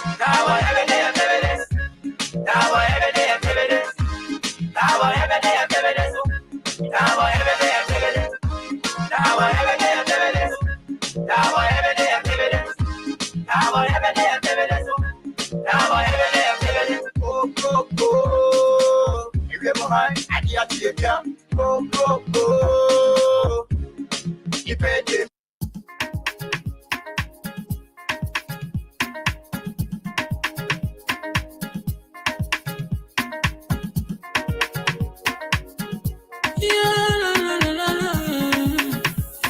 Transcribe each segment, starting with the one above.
Now every day activities. Now every day activities. Now every day activities. Now every day activities. Now every day activities. Now every day activities. Now every day activities. Now every day activities. Oh, oh, oh. You get my mind. I can't take ya. Oh, oh, oh. You pay them.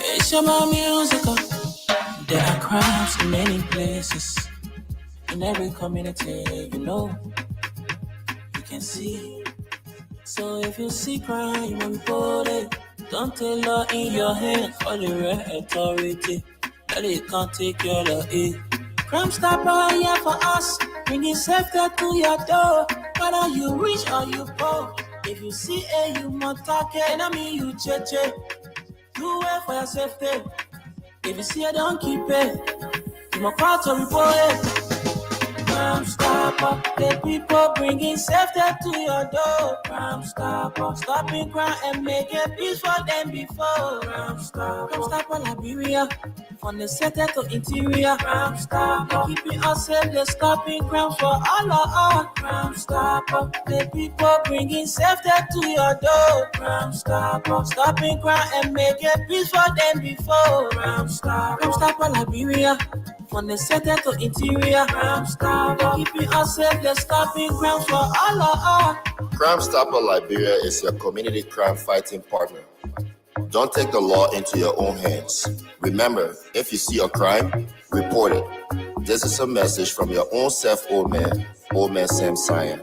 It's about musical. There are crowds in many places, in every community, you can see. So if you see crime and it, don't take law in your hand for the right authority. That it can't take care of it. Crime Stopper here for us, bringing safety to your door. Whether you rich or you poor, if you see a human talking, I mean you cheche. Do it for your safety. If you see it, don't keep it. You must call to report it. Crime Stopper, the people bringing safety to your door. Crime Stopper, stopping crime and making peace for them before. Crime Stopper, Liberia, from the center to interior. Crime Stopper, keeping us safe, they're stopping crime for all of us. Crime Stopper, the people bringing safety to your door. Crime Stopper, stopping crime and making peace for them before. Crime Stopper, Liberia, from the center to interior. Crime Stopper, keeping us safe, they're stopping crime for all of us. Crime Stopper Liberia is your community crime fighting partner. Don't take the law into your own hands. Remember, if you see a crime, report it. This is a message from your own self, Old Man Sam Cyan.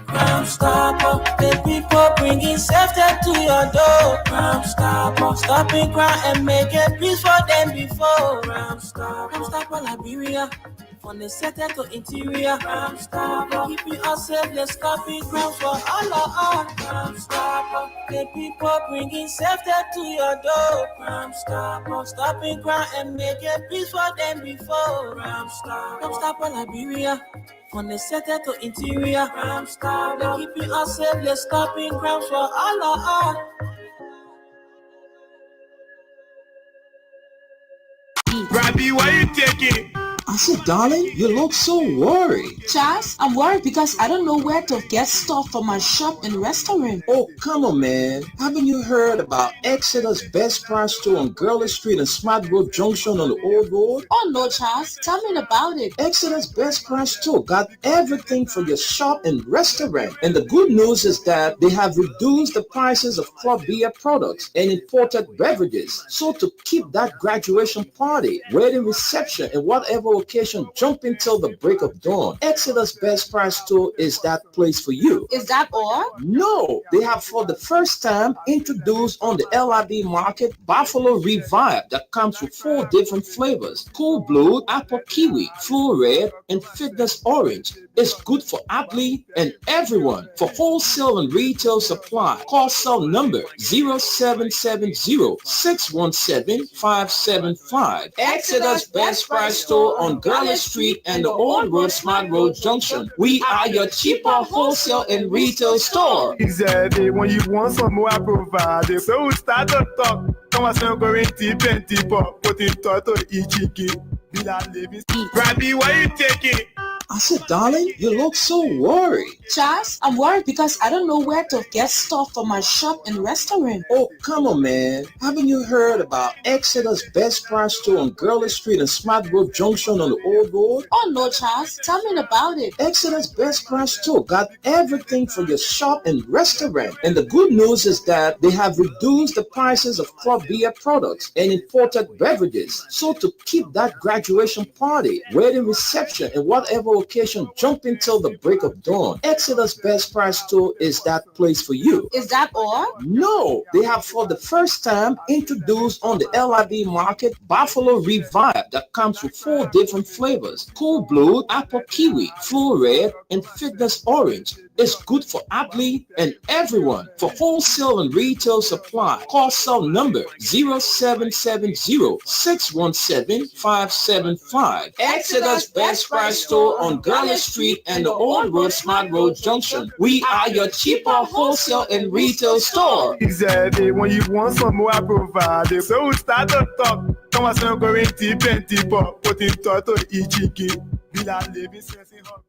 Crime Stopper, the people bringing safety to your door. Crime Stopper, stopping crime and making peace for them before. Crime Stopper, Liberia, from the center to interior. Crime Stopper, keeping us safe, let's stopping crime for all of us. Crime Stopper, the people bringing safety to your door. Crime Stopper, stopping crime and making peace for them before. Crime Stopper, Liberia, from the center to interior. Crime Stopper, keeping us safe, let's stopping crime for all of us. Robbie, why you taking? I said, darling, you look so worried. Charles, I'm worried because I don't know where to get stuff for my shop and restaurant. Oh, come on, man. Haven't you heard about Exeter's Best Price Store on Gurley Street and Smart Road Junction on the Old Road? Oh, no, Charles. Tell me about it. Exeter's Best Price Store got everything for your shop and restaurant. And the good news is that they have reduced the prices of club beer products and imported beverages. So to keep that graduation party, wedding reception, and whatever occasion jumping till the break of dawn, Exeter's Best Price Store is that place for you. Is that all? No, they have for the first time introduced on the LRD market Buffalo Revive that comes with 4 different flavors: Cool Blue, Apple Kiwi, Full Red, and Fitness Orange. It's good for athlete and everyone. For wholesale and retail supply, call cell number 0770-617-575. Exeter's Best Price Store on Gurley Street and the Old Road Smart Road Junction. We are your cheaper wholesale and retail store. Exactly. When you want some more, I provide. So we start to talk. Come on, going to 20 pop. Put it to each Robbie, why you taking? I said, darling, you look so worried. Charles, I'm worried because I don't know where to get stuff for my shop and restaurant. Oh, come on, man. Haven't you heard about Exeter's Best Price Store on Gurley Street and Smart Road Junction on the Old Road? Oh, no, Charles. Tell me about it. Exeter's Best Price Store got everything for your shop and restaurant. And the good news is that they have reduced the prices of club beer products and imported beverages. So to keep that graduation party, wedding reception, and whatever location jumping till the break of dawn. Exodus Best Price Store is that place for you. Is that all? No, they have for the first time introduced on the LIB market Buffalo Revive that comes with 4 different flavors: Cool Blue, Apple Kiwi, Full Red, and Fitness Orange. It's good for athlete and everyone. For wholesale and retail supply, call cell number 0770-617-575. Exodus Best Price Store on Garland Street and the Old Road Smart Road Junction. We are your cheaper wholesale and retail store. Exactly. When you want some more, I provide. So we start to talk. Come on, so going to plenty pop. Put in toto ichiki. Bila living sense in hot.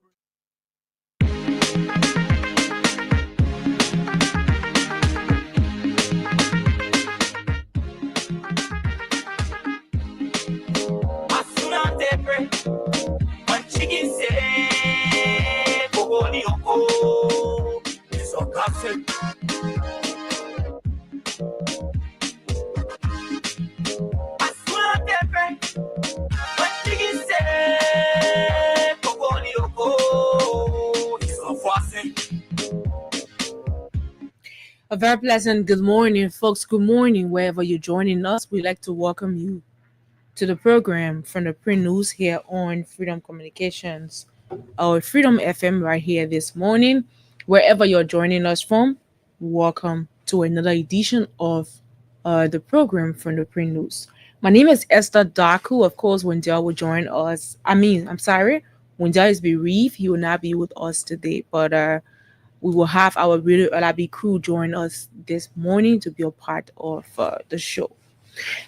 Asuna tepre, one chicken say, Bogoni oko, is a gossip. Asuna tepre, one chicken say, Bogoni oko, is a gossip. A very pleasant good morning, folks. Good morning, wherever you're joining us. We'd like to welcome you to the program from the print news here on Freedom Communications or Freedom FM right here this morning. Wherever you're joining us from, welcome to another edition of the program from the print news. My name is Esther Daku. Of course, Wendell will join us. Wendell is bereaved. He will not be with us today, but we will have our Radio LIB crew join us this morning to be a part of the show.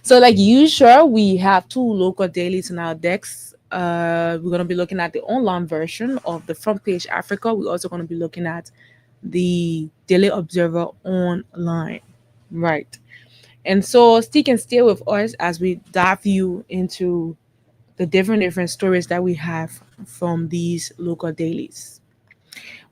So like usual, we have 2 local dailies in our decks. We're going to be looking at the online version of the Front Page Africa. We're also going to be looking at the Daily Observer online. Right. And so stick and stay with us as we dive you into the different stories that we have from these local dailies.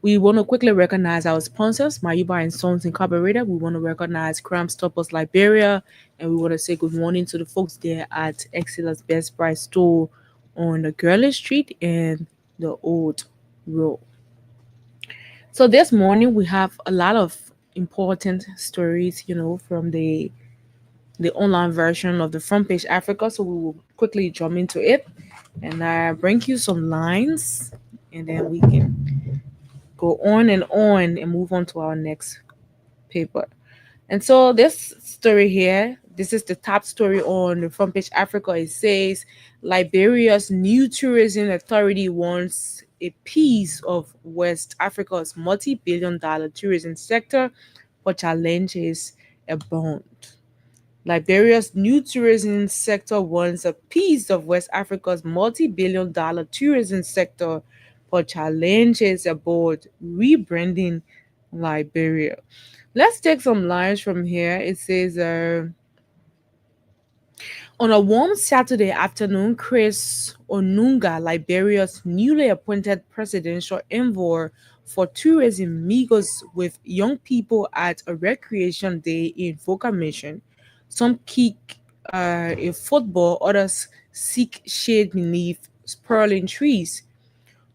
We want to quickly recognize our sponsors, Mayuba and Sons Incorporated. We want to recognize Crime Stoppers Liberia, and we want to say good morning to the folks there at Exodus Best Price Store on the Garland Street and the Old Road. So this morning we have a lot of important stories, from the online version of the Front Page Africa. So we will quickly jump into it, and I bring you some lines, and then we can go on and move on to our next paper. And so this story here, this is the top story on the Front Page Africa. It says Liberia's new tourism authority wants a piece of West Africa's multi-billion-dollar tourism sector, but challenges abound. Liberia's new tourism sector wants a piece of West Africa's multi-billion-dollar tourism sector, but challenges aboard rebranding Liberia. Let's take some lines from here. It says, on a warm Saturday afternoon, Chris Onunga, Liberia's newly appointed presidential envoy for tourism, mingles with young people at a recreation day in Voca Mission. Some kick a football, others seek shade beneath sprawling trees.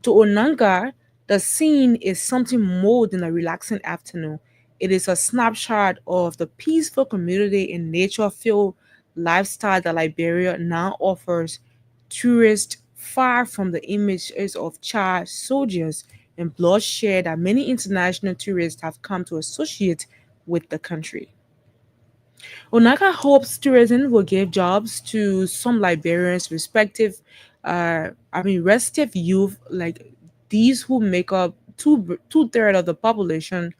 To Onanga, the scene is something more than a relaxing afternoon. It is a snapshot of the peaceful community and nature-filled lifestyle that Liberia now offers tourists, far from the images of charged soldiers and bloodshed that many international tourists have come to associate with the country. Onaka hopes tourism will give jobs to some Liberians, restive youth like these who make up two-thirds of the population,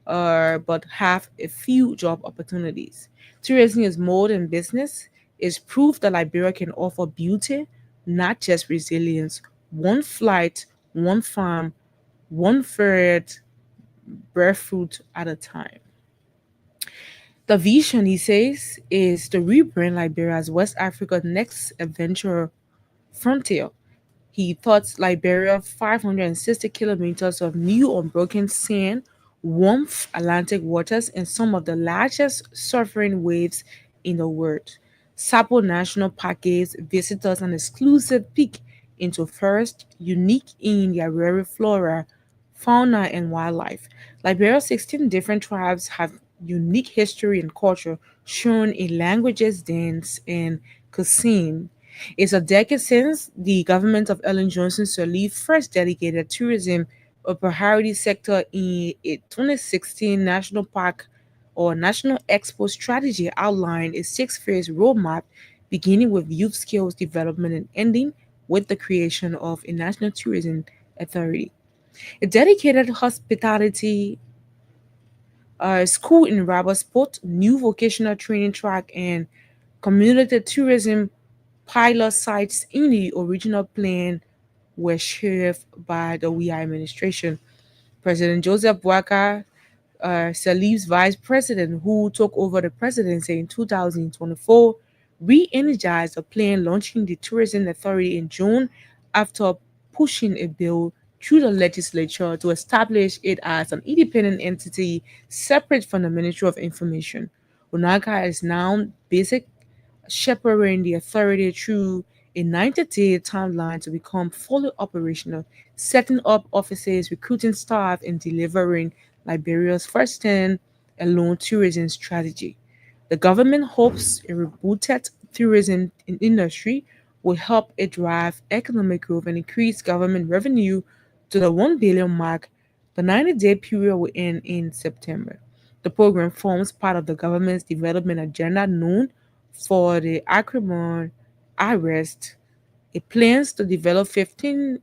but have a few job opportunities. Tourism is more than business. It's proof that Liberia can offer beauty, not just resilience. One flight, one farm, one ferret, barefoot at a time. The vision, he says, is to rebrand Liberia as West Africa's next adventure frontier. He thought Liberia 560 kilometers of new unbroken sand, warm Atlantic waters, and some of the largest surfing waves in the world. Sapo National Park gives visitors an exclusive peek into first, unique in their rare flora, fauna, and wildlife. Liberia's 16 different tribes have unique history and culture shown in languages, dance, and cuisine. It's a decade since the government of Ellen Johnson Sirleaf first dedicated tourism a priority sector in a 2016 National Park or National Expo strategy outlined a six-phase roadmap beginning with youth skills development and ending with the creation of a national tourism authority. A dedicated hospitality school in Rabasport, new vocational training track, and community tourism pilot sites in the original plan were shelved by the WEI administration. President Joseph Boakai, Salif's vice president, who took over the presidency in 2024, re energized the plan, launching the Tourism Authority in June after pushing a bill through the legislature to establish it as an independent entity separate from the Ministry of Information. Onaka is now basic shepherding the authority through a 90-day timeline to become fully operational, setting up offices, recruiting staff, and delivering Liberia's first stand-alone tourism strategy. The government hopes a rebooted tourism industry will help it drive economic growth and increase government revenue to the 1 billion mark. The 90-day period will end in September. The program forms part of the government's development agenda known for the acronym IREST. It plans to develop 15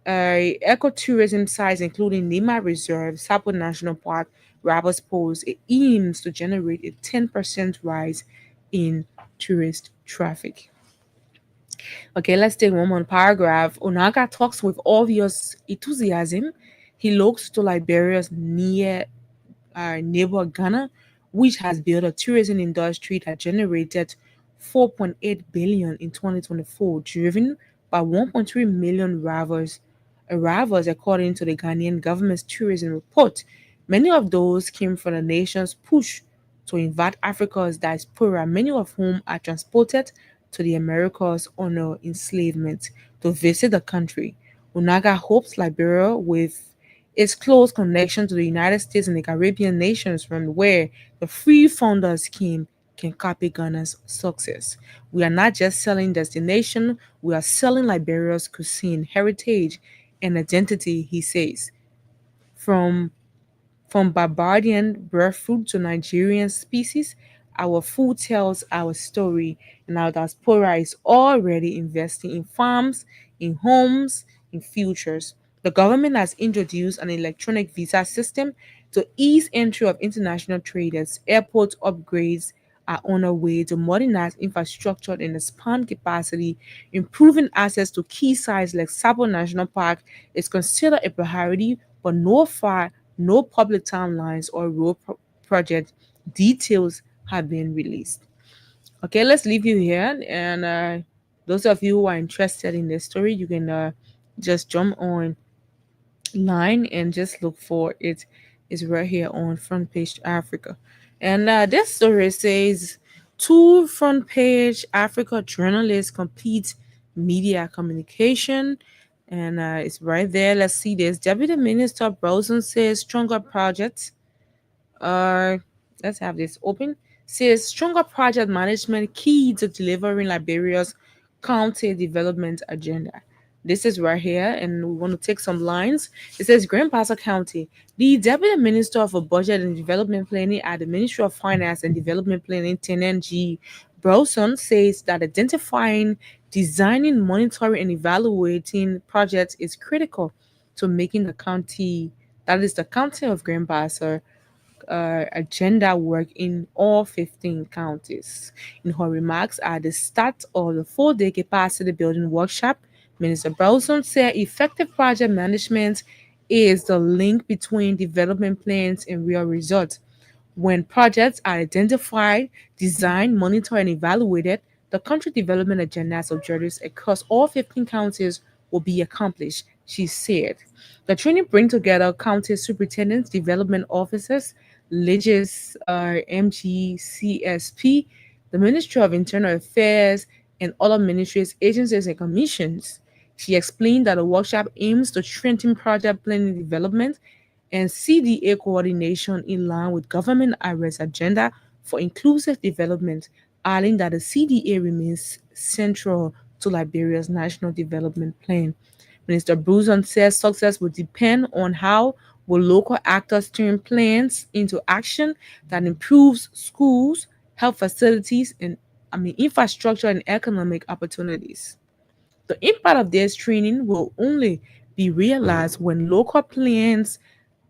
ecotourism sites, including Nima Reserve, Sapo National Park, Rabas Pose. It aims to generate a 10% rise in tourist traffic. Okay, let's take one more paragraph. Onaga talks with obvious enthusiasm. He looks to Liberia's near our neighbor Ghana, which has built a tourism industry that generated 4.8 billion in 2024, driven by 1.3 million arrivals according to the Ghanaian government's tourism report. Many of those came from the nation's push to invite Africa's diaspora, many of whom are transported to the Americas under enslavement to visit the country. Unaga hopes Liberia, with its close connection to the United States and the Caribbean nations from where the free founders came, can copy Ghana's success. We are not just selling destination, we are selling Liberia's cuisine, heritage, and identity, he says. From Barbadian breadfruit to Nigerian species, our food tells our story, and our diaspora is already investing in farms, in homes, in futures. The government has introduced an electronic visa system to ease entry of international traders. Airport upgrades are on their way to modernize infrastructure and expand capacity. Improving access to key sites like Sabo National Park is considered a priority, but no public timelines or project details have been released. Okay, let's leave you here. And those of you who are interested in this story, you can just jump on line and just look for it. It's right here on Front Page Africa. And this story says two Front Page Africa journalists complete media communication. And it's right there. Let's see this. Deputy Minister Browson says stronger projects. Let's have this open. Says stronger project management key to delivering Liberia's county development agenda. This is right here, and we want to take some lines. It says Grand Bassa County, the Deputy Minister for Budget and Development Planning at the Ministry of Finance and Development Planning, TNG Browson, says that identifying, designing, monitoring, and evaluating projects is critical to making the county, that is the county of Grand Bassa, agenda work in all 15 counties. In her remarks at the start of the 4-day capacity building workshop, Minister Browson said effective project management is the link between development plans and real results. When projects are identified, designed, monitored, and evaluated, the country development agenda's objectives across all 15 counties will be accomplished, she said. The training brings together county superintendents, development officers, MGCSP, the Ministry of Internal Affairs, and other ministries, agencies, and commissions. She explained that the workshop aims to strengthen project planning development and CDA coordination in line with government IRES agenda for inclusive development, adding that the CDA remains central to Liberia's national development plan. Minister Bruzon says success will depend on how will local actors turn plans into action that improves schools, health facilities, and infrastructure and economic opportunities. The impact of this training will only be realized when local plans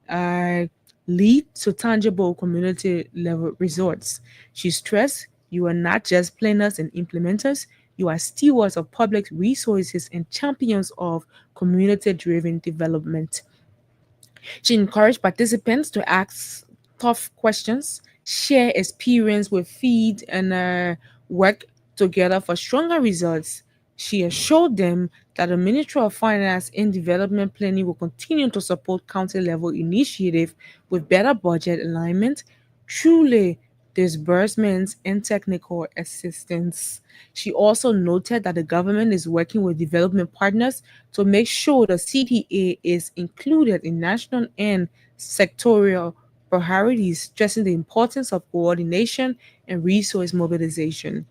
uh, lead to tangible community level results. She stressed, you are not just planners and implementers, you are stewards of public resources and champions of community driven development. She encouraged participants to ask tough questions, share experience with feed, and work together for stronger results. She assured them that the Ministry of Finance and Development Planning will continue to support county level initiative with better budget alignment, truly disbursements, and technical assistance. She also noted that the government is working with development partners to make sure the CDA is included in national and sectorial priorities, stressing the importance of coordination and resource mobilization.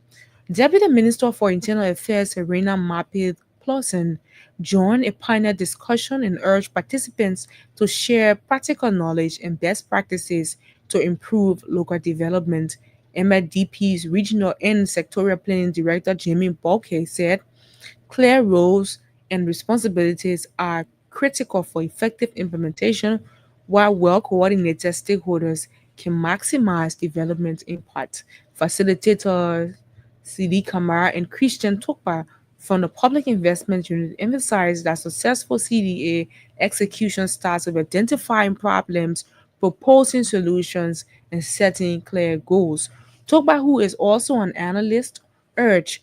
Deputy Minister for Internal Affairs Serena Mapid Clausen joined a panel discussion and urged participants to share practical knowledge and best practices to improve local development. MIDP's Regional and Sectorial Planning Director Jamie Bulke said, clear roles and responsibilities are critical for effective implementation, while well coordinated stakeholders can maximize development impact. Facilitators CD Kamara and Christian Tokpa from the Public Investment Unit emphasized that successful CDA execution starts with identifying problems, proposing solutions, and setting clear goals. Tokpa, who is also an analyst, urged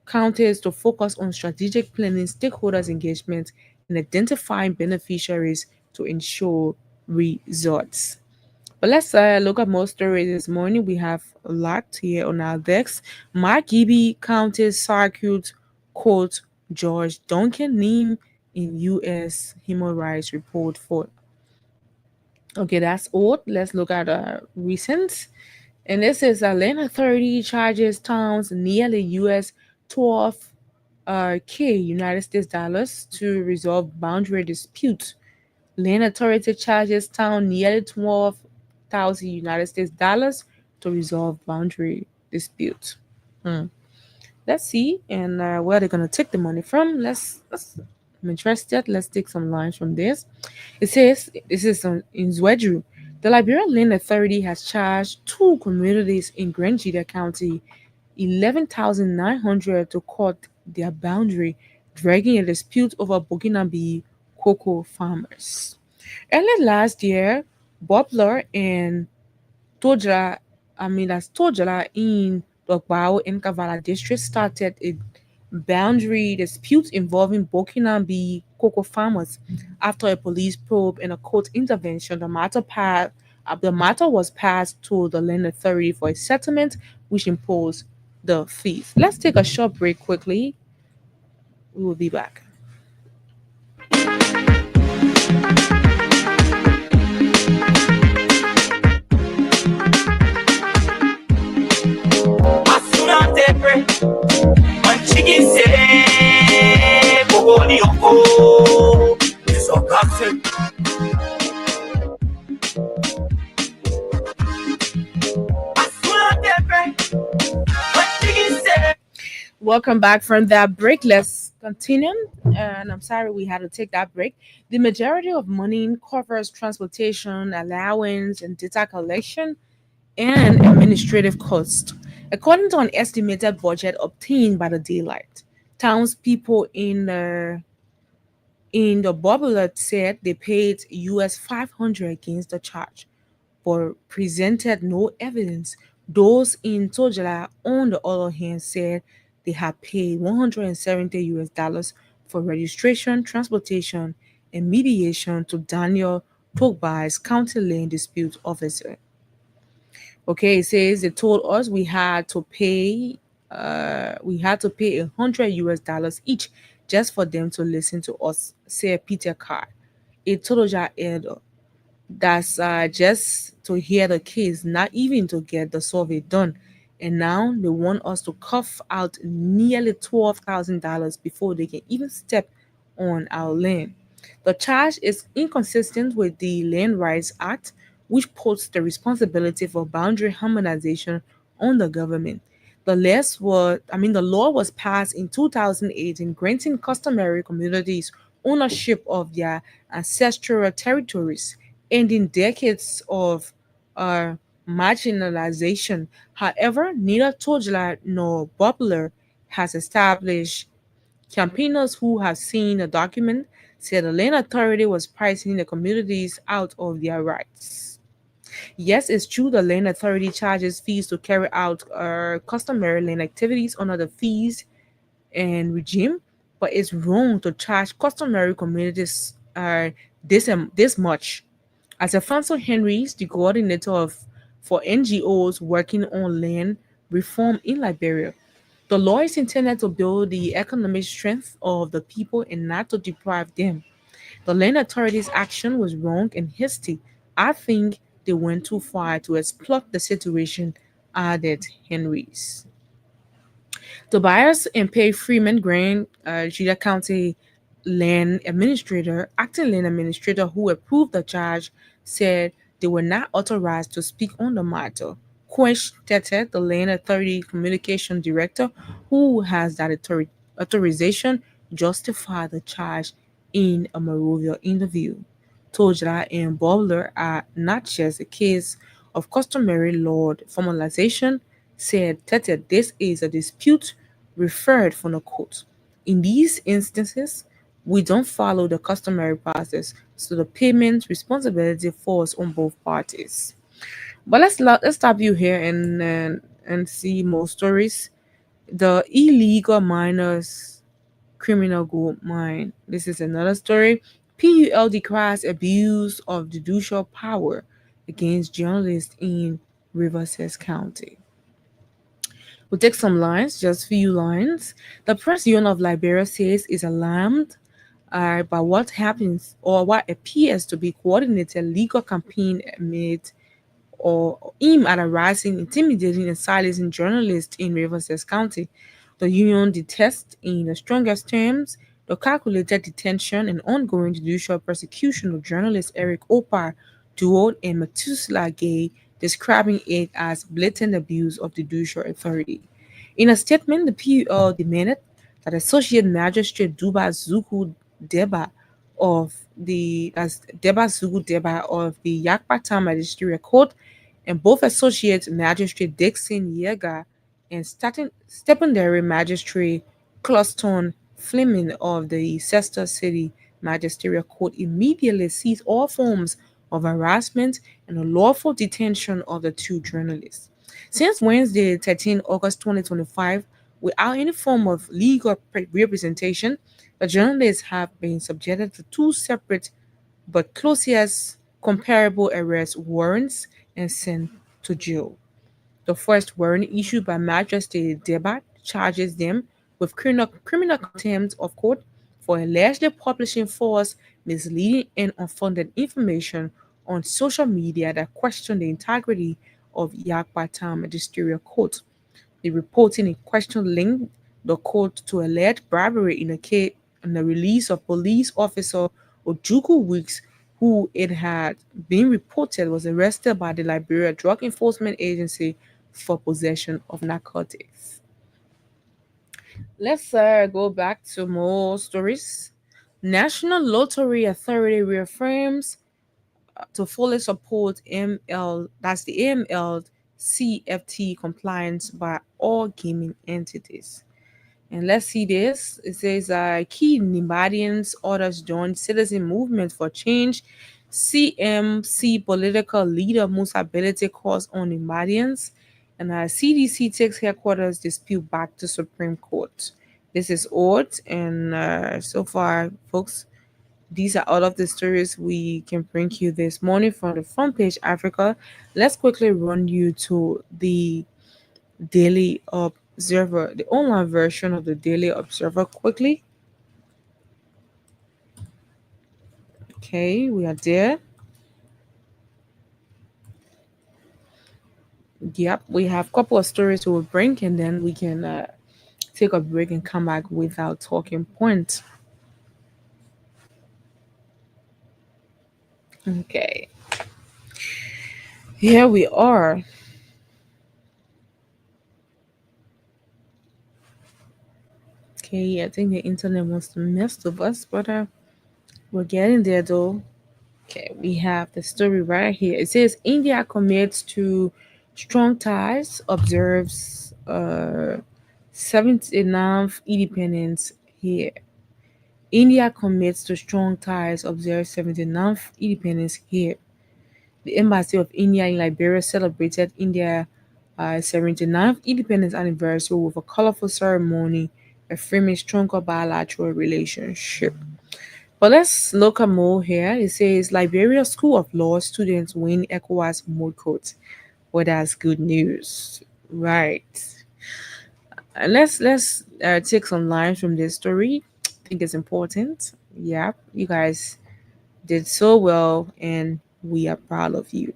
counties to focus on strategic planning, stakeholders' engagement, and identifying beneficiaries to ensure results. But let's look at more stories this morning. We have a lot here on our decks. Mark Gibby County Circuit Court George Duncan named in U.S. Human Rights Report for. Okay, that's old. Let's look at recent. And this is Land Authority charges towns nearly U.S. 12 K United States dollars to resolve boundary dispute. Land Authority charges town nearly 12,000 United States dollars to resolve boundary dispute. Let's see, and where they're gonna take the money from. I'm interested. Let's take some lines from this. It says this is in Zwedru. The Liberian Land Authority has charged two communities in Grangeda County 11,900 to cut their boundary, dragging a dispute over Burkinabe cocoa farmers. Early last year, Bobler and Tojala in Dogbao and Kavala district started a boundary dispute involving Burkinabe cocoa farmers. After a police probe and a court intervention, the matter was passed to the Land Authority for a settlement, which imposed the fees. Let's take a short break quickly. We will be back. Asuna tepre, manchigi se, bogoni oko, isokase. Asuna tepre, manchigi se. Welcome back from that break. Let's continue. And I'm sorry we had to take that break. The majority of money covers transportation, allowance, and data collection and administrative costs. According to an estimated budget obtained by the Daylight, townspeople in the bubble said they paid US 500 against the charge, but presented no evidence. Those in Tojala, on the other hand, said they had paid 170 US dollars for registration, transportation, and mediation to Daniel Togbai's county land dispute officer. Okay, it says they told us we had to pay 100 US dollars each. just for them to listen to us, said Peter Carr, a Totoja elder. That's just to hear the case, not even to get the survey done. And now they want us to cough out nearly $12,000 before they can even step on our land. The charge is inconsistent with the Land Rights Act, which puts the responsibility for boundary harmonization on the government. The law was passed in 2008 in granting customary communities ownership of their ancestral territories, ending decades of uh, marginalization. However, neither Tojla nor Butler has established. Campaigners who have seen the document said the land authority was pricing the communities out of their rights. Yes, it's true the land authority charges fees to carry out customary land activities under the fees and regime, but it's wrong to charge customary communities this much. As Alfonso Henrys, the coordinator for NGOs working on land reform in Liberia, the law is intended to build the economic strength of the people and not to deprive them. The land authority's action was wrong and hasty. I think they went too far to exploit the situation, added Henrys. Tobias and Pay Freeman Grant, Jeda County acting land administrator who approved the charge, said they were not authorized to speak on the matter. Quench Tete, the land authority communication director, who has that authorization, justified the charge in a Monrovia interview. Tojra and Bowler are not just a case of customary law formalization, said Tete this is a dispute referred from the court. In these instances, we don't follow the customary process, so the payment responsibility falls on both parties. But let's stop you here and see more stories. The illegal miners criminal gold mine. This is another story. PUL decries abuse of judicial power against journalists in Riverside County. We'll take some lines, just few lines. The press union of Liberia says is alarmed by what happens or what appears to be coordinated legal campaign amid or aimed at harassing, intimidating, and silencing journalists in Riverside County. The union detests, in the strongest terms, the calculated detention and ongoing judicial persecution of journalist Eric Opar Duode and Methuselah Gay, describing it as blatant abuse of judicial authority. In a statement, the PUL demanded that Associate Magistrate Duba Zuku Deba of the Yakpata Magistrates Court and both Associate Magistrate Dixon Yeager and Secondary Magistrate Cluston Fleming of the Cester City Magistrates Court immediately cease all forms of harassment and unlawful detention of the two journalists. Since Wednesday, 13 August 2025, without any form of legal representation, the journalists have been subjected to two separate but closest comparable arrest warrants and sent to jail. The first warrant issued by Magistrate Debat charges them with criminal contempt of court for allegedly publishing false, misleading, and unfounded information on social media that question the integrity of Yakpata Magisterial Court. The reporting in question linked the court to alleged bribery in the release of police officer Ojuku Weeks, who it had been reported was arrested by the Liberia Drug Enforcement Agency for possession of narcotics. Let's go back to more stories. National Lottery Authority reaffirms to fully support the AML CFT compliance by all gaming entities. And let's see this. It says key Nibadians orders join citizen movement for change. CMC political leader Musa Belete calls on Nibadians. And CDC takes headquarters dispute back to Supreme Court. This is odd. And so far, folks, these are all of the stories we can bring you this morning from the Front Page Africa. Let's quickly run you to the Daily Observer, the online version of the Daily Observer quickly. Okay, we are there. Yep, we have a couple of stories we will bring, and then we can take a break and come back with our talking point. Okay, here we are. Okay, I think the internet wants to mess with us, but we're getting there though. Okay, we have the story right here. It says India commits to strong ties, observes 79th independence here. India commits to strong ties, observes 79th independence here. The Embassy of India in Liberia celebrated India's 79th independence anniversary with a colorful ceremony affirming stronger bilateral relationship. But let's look at more here. It says Liberia School of Law students win ECOWAS mode court. Well, that's good news, right? And let's take some lines from this story. I think it's important. Yeah, you guys did so well, and we are proud of you.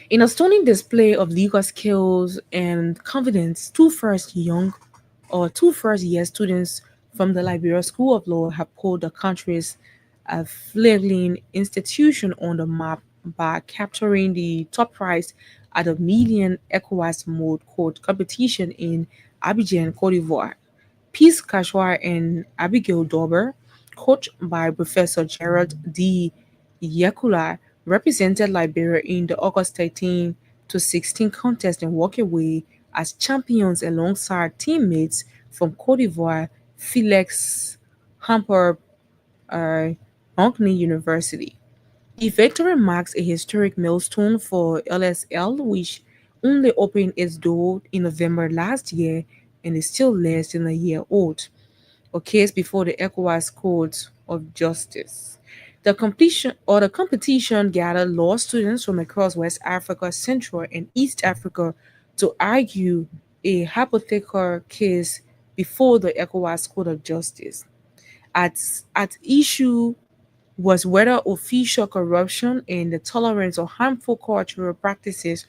In a stunning display of legal skills and confidence, two first year students from the Liberia School of Law have put the country's fledgling institution on the map by capturing the top prize at the Million ECOWAS Mode Court competition in Abidjan, Cote d'Ivoire. Peace Kashwar and Abigail Dauber, coached by Professor Gerald D. Yakula, represented Liberia in the August 13 to 16 contest and walked away as champions alongside teammates from Cote d'Ivoire, Felix Hamper Onkney University. The victory marks a historic milestone for LSL, which only opened its door in November last year and is still less than a year old, a case before the ECOWAS Court of Justice. The competition gathered law students from across West Africa, Central and East Africa to argue a hypothetical case before the ECOWAS Court of Justice. At issue was whether official corruption and the tolerance of harmful cultural practices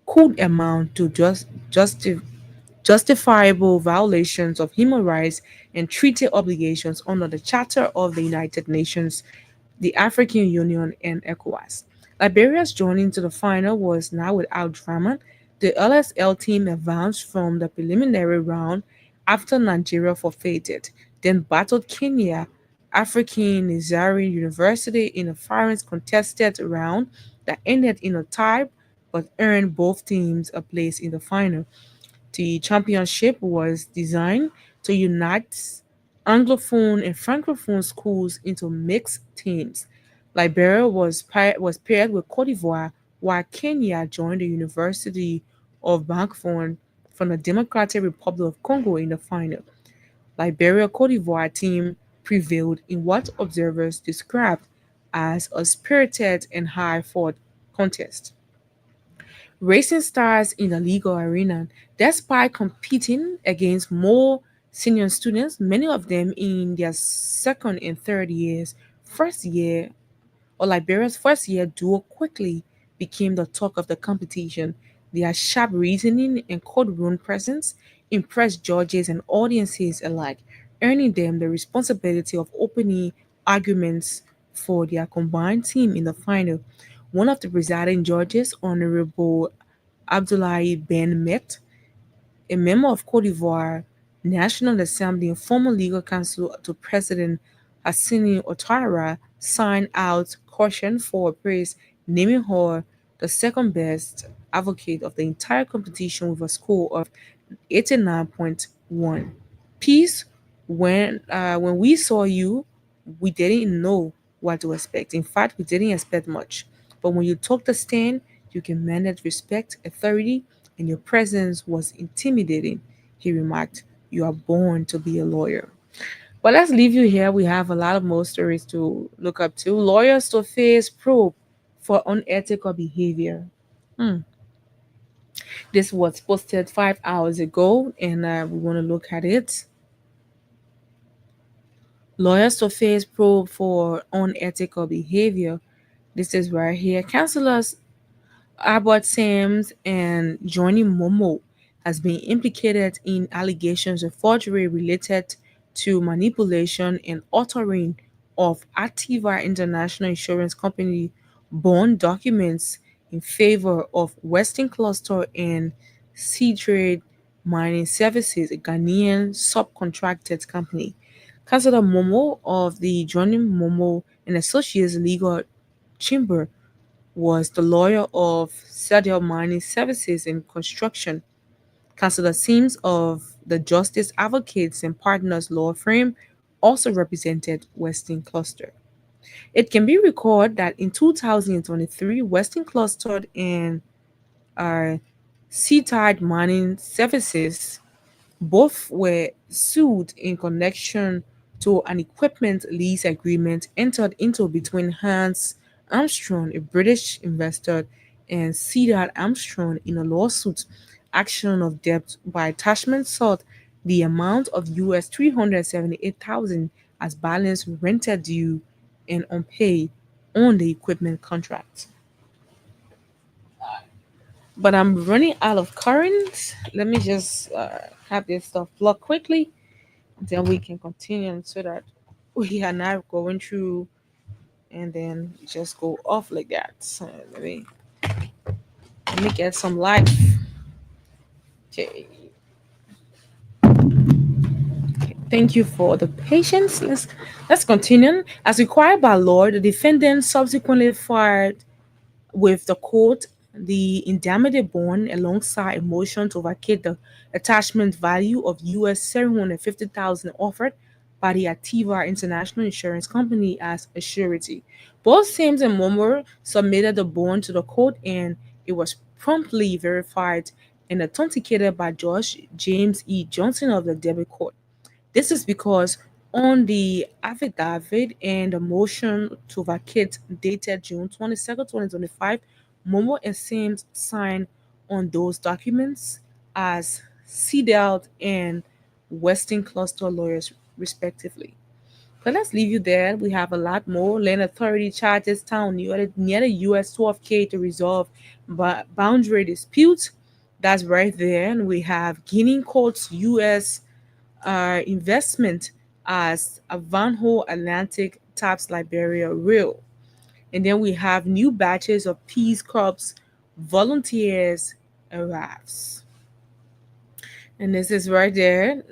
could amount to justifiable violations of human rights and treaty obligations under the Charter of the United Nations, the African Union, and ECOWAS. Liberia's journey into the final was not without drama. The LSL team advanced from the preliminary round after Nigeria forfeited, then battled Kenya African Nizari University in a fierce contested round that ended in a tie but earned both teams a place in the final. The championship was designed to unite Anglophone and Francophone schools into mixed teams. Liberia was paired with Cote d'Ivoire, while Kenya joined the University of Bank from the Democratic Republic of Congo in the final. Liberia Cote d'Ivoire team prevailed in what observers described as a spirited and high fought contest. Racing stars in the legal arena, despite competing against more senior students, many of them in their second and third years, first year or Liberia's first year duo quickly became the talk of the competition. Their sharp reasoning and courtroom presence impressed judges and audiences alike, earning them the responsibility of opening arguments for their combined team in the final. One of the presiding judges, Honorable Abdoulaye Ben Met, a member of Cote d'Ivoire National Assembly and former legal counsel to President Hassani Ouattara, signed out caution for praise, naming her the second best advocate of the entire competition with a score of 89.1. Peace, when we saw you, we didn't know what to expect. In fact, we didn't expect much. But when you took the stand, you commanded respect, authority, and your presence was intimidating, he remarked. You are born to be a lawyer. But let's leave you here. We have a lot of more stories to look up to. Lawyers to face probe for unethical behavior. Hmm. This was posted 5 hours ago, and we want to look at it. Lawyers to face probe for unethical behavior. This is right here. Councillors Abbott Sims and Johnny Momo has been implicated in allegations of forgery related to manipulation and altering of Activa International Insurance Company bond documents in favor of Western Cluster and Seatrade Mining Services, a Ghanaian subcontracted company. Councillor Momo of the Johnny Momo and Associates Legal Chamber was the lawyer of Cedar Mining Services and Construction. Councillor Sims of the Justice Advocates and Partners law firm also represented Western Cluster. It can be recalled that in 2023, Western Cluster and Seatide Mining Services both were sued in connection to an equipment lease agreement entered into between Hans Armstrong, a British investor, and Cedar Armstrong in a lawsuit action of debt by attachment sought the amount of US 378,000 as balance rented due and unpaid on the equipment contract. But I'm running out of current. Let me just have this stuff plugged quickly, then we can continue so that we are not going through and then just go off like that. So let me get some life. Okay. Thank you for the patience. Let's continue. As required by law, the defendant subsequently filed with the court the indemnity bond alongside a motion to vacate the attachment value of US 750,000 offered by the Activa International Insurance Company as a surety. Both Sims and Momo submitted the bond to the court and it was promptly verified and authenticated by Judge James E. Johnson of the Debit Court. This is because on the affidavit and the motion to vacate dated June 22nd, 2025, Momo and Sims signed on those documents as CDL and Western Cluster lawyers, respectively. But let's leave you there. We have a lot more. Land Authority charges town near the US 12K to resolve boundary disputes. That's right there. And we have Guinea Courts US investment as Avanho Atlantic taps Liberia real. And then we have new batches of Peace Corps volunteers arrives. And this is right there.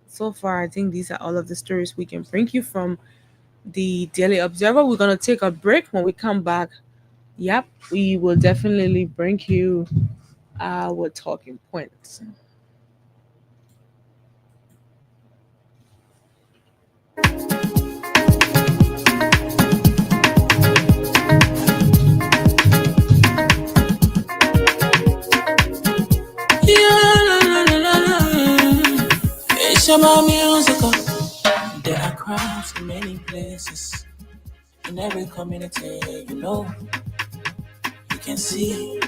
So far, I think these are all of the stories we can bring you from the Daily Observer. We're going to take a break. When we come back, we will definitely bring you our talking points. It's about musical. There are crowds in many places. In every community, you can see.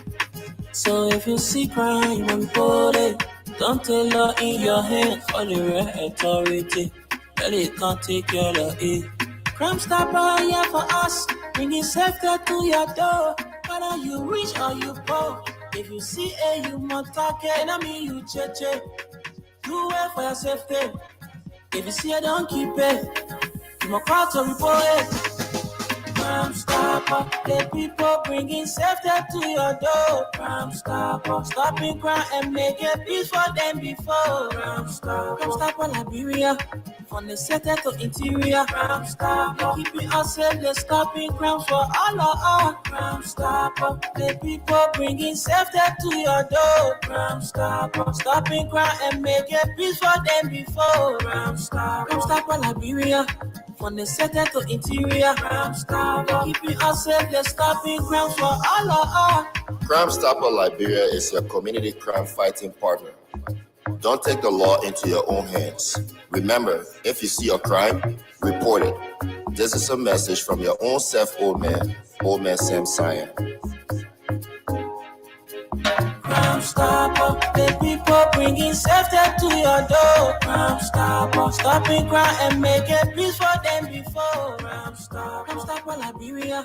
So if you see crime and report it, don't take law in your hand for the real authority. Really can't take your law in. Crime Stopper here for us, bringing safety to your door. Whether you rich or you poor, if you see a human target, I mean you cheche. Do it for your safety. If you see it, don't keep it. You must call to report it. Crime Stopper, the people bringing safety to your door. Crime Stopper, stopping crime and making peace for them before. Crime Stopper, Liberia, from the center to interior. Crime Stopper, keeping us safe, they're stopping crime for all of us. Crime Stopper, the people bringing safety to your door. Crime Stopper, stopping crime and making peace for them before. Crime Stopper, Liberia, from the center to interior. Crime Stopper, keeping us safe, they're stopping crime for all of us. Crime Stopper Liberia is your community crime fighting partner. Don't take the law into your own hands. Remember, if you see a crime, report it. This is a message from your own self, Old Man Sam Cyan. Crime Stopper, the people bringing safety to your door. Crime Stopper, stopping crime and making peace for them before. Crime Stopper Liberia.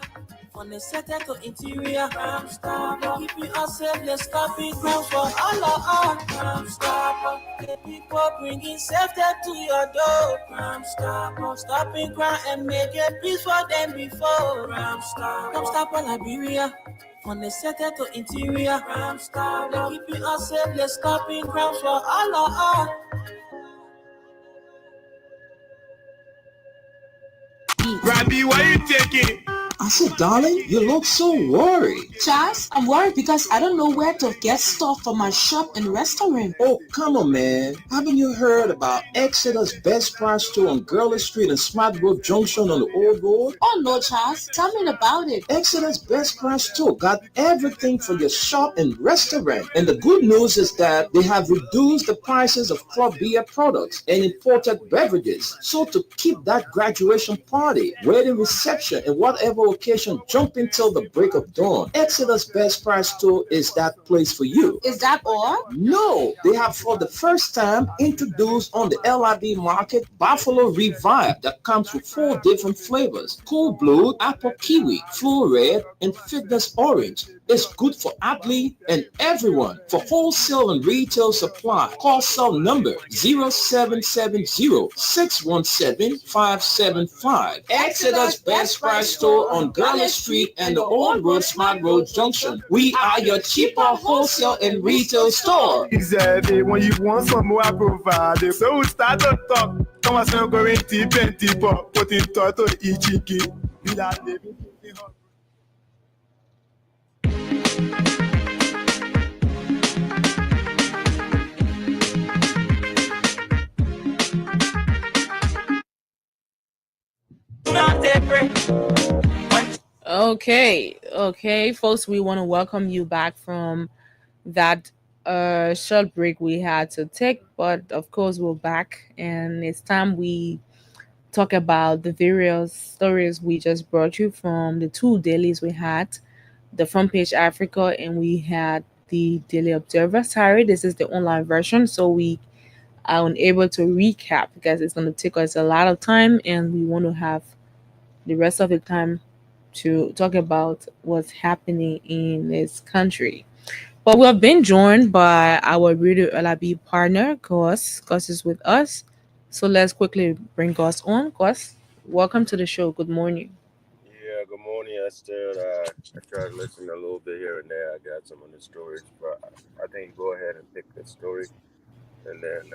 From the center to interior, Crime Stopper, keeping us safe, let's stop it, crime for all of us. Crime Stopper, the people bringing safety to your door. Crime Stopper, stopping crime and making peace for them before. Crime Stopper Liberia. From the center to interior, Crime Stopper, keeping us safe, let's stop it, crime for all of us. Robbie, why you taking? I said, darling, you look so worried. Charles, I'm worried because I don't know where to get stuff for my shop and restaurant. Oh, come on, man. Haven't you heard about Exeter's Best Price Store on Gurley Street and Smart Grove Junction on the Old Road? Oh no, Charles, tell me about it. Exeter's Best Price Store got everything for your shop and restaurant. And the good news is that they have reduced the prices of club beer products and imported beverages. So to keep that graduation party, wedding reception, and whatever occasion jumping till the break of dawn, Exeter's Best Price Store is that place for you. Is that all? No, they have for the first time introduced on the LIB market Buffalo Revive that comes with 4 different flavors: Cool Blue, Apple Kiwi, Flow Red, and Fitness Orange. It's good for athlete and everyone. For wholesale and retail supply, call cell number 0770-617-575. Exeter's Best Price Store on Gurley Street and the Old Road Smart Road Junction. We are your cheaper wholesale and retail store. He said, when you want some more, I provide. So we start to talk. Come on, so going deep and deeper. Put in toto ichiki. Bila living. Okay, folks, we want to welcome you back from that short break we had to take, but of course we're back, and it's time we talk about the various stories we just brought you from the 2 dailies we had, the Front Page Africa, and we had the Daily Observer. Sorry, this is the online version, so we are unable to recap because it's going to take us a lot of time, and we want to have the rest of the time to talk about what's happening in this country. But we have been joined by our Radio LIB partner, Gus. Gus is with us. So let's quickly bring Gus on. Gus, welcome to the show. Good morning. Yeah, good morning, Esther. I tried to listen a little bit here and there. I got some of the stories, but I think go ahead and pick the story, and then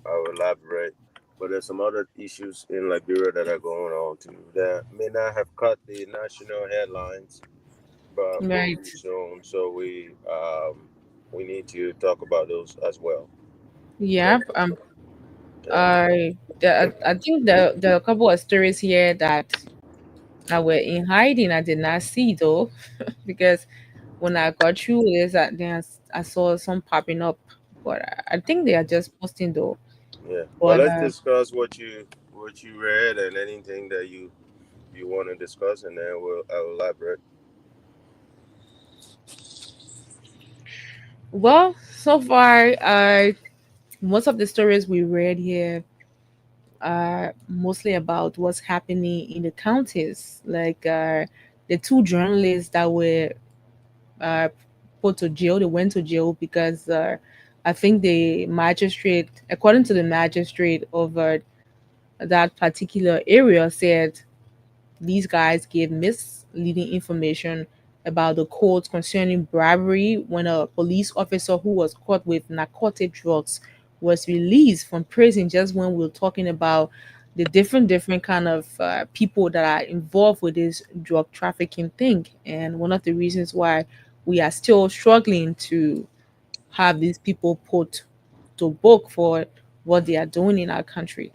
I'll elaborate. But there's some other issues in Liberia that are going on too that may not have caught the national headlines, but will Right. be soon. So we need to talk about those as well. Yep. Yeah. I think there are a couple of stories here that were in hiding. I did not see though, because when I got through this, I saw some popping up, but I think they are just posting though. Yeah. Well, But let's discuss what you read and anything that you want to discuss, and then I'll elaborate. well, so far, most of the stories we read here are mostly about what's happening in the counties, like the 2 journalists that were uh, put to jail. They went to jail because I think the magistrate, according to the magistrate over that particular area, said these guys gave misleading information about the court concerning bribery when a police officer who was caught with narcotic drugs was released from prison, just when we were talking about the different kind of people that are involved with this drug trafficking thing. And one of the reasons why we are still struggling to have these people put to book for what they are doing in our country.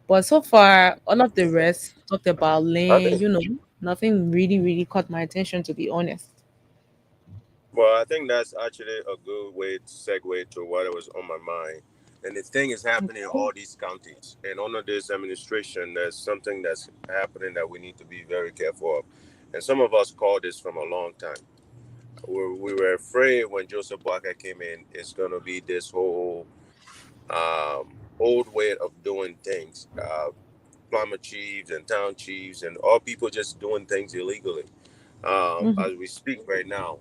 But so far, all of the rest talked about I land, think. nothing really caught my attention, to be honest. Well, I think that's actually a good way to segue to what was on my mind. And the thing is happening in all these counties. And under this administration, there's something that's happening that we need to be very careful of. And some of us call this from a long time. we were afraid when Joseph Boakai came in, it's going to be this whole old way of doing things. Plumber chiefs and town chiefs and all people just doing things illegally. Mhm. As we speak right now,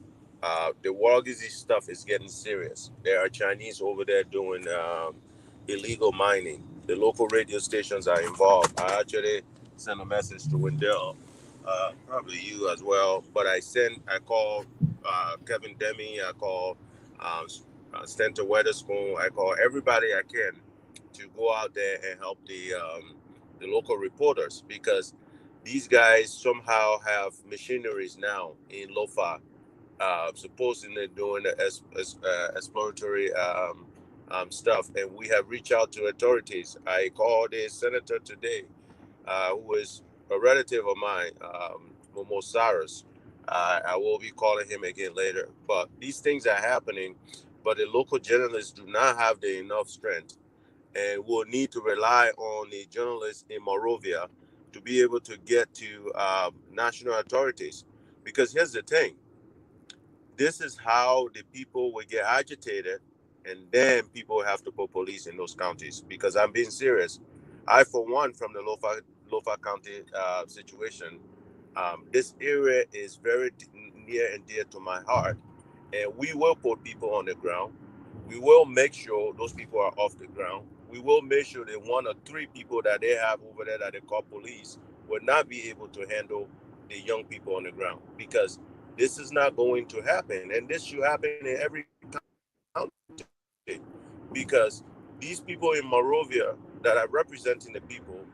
the Walgizi stuff is getting serious. There are Chinese over there doing illegal mining. The local radio stations are involved. I actually sent a message to Wendell, probably you as well. But I called Kevin Demi, I called Stanton Weatherspoon, I call everybody I can to go out there and help the local reporters because these guys somehow have machineries now in Lofa, supposedly doing the exploratory stuff. And we have reached out to authorities. I called a senator today who is a relative of mine, Momo Cyrus. I will be calling him again later. But these things are happening, but the local journalists do not have the enough strength and will need to rely on the journalists in Morovia to be able to get to national authorities. Because here's the thing, this is how the people will get agitated, and then people have to put police in those counties. Because I'm being serious. I, for one, from the Lofa County situation, this area is very near and dear to my heart. And we will put people on the ground. We will make sure those people are off the ground. We will make sure that 1 or 3 people that they have over there that they call police will not be able to handle the young people on the ground because this is not going to happen. And this should happen in every county because these people in Morovia that are representing the people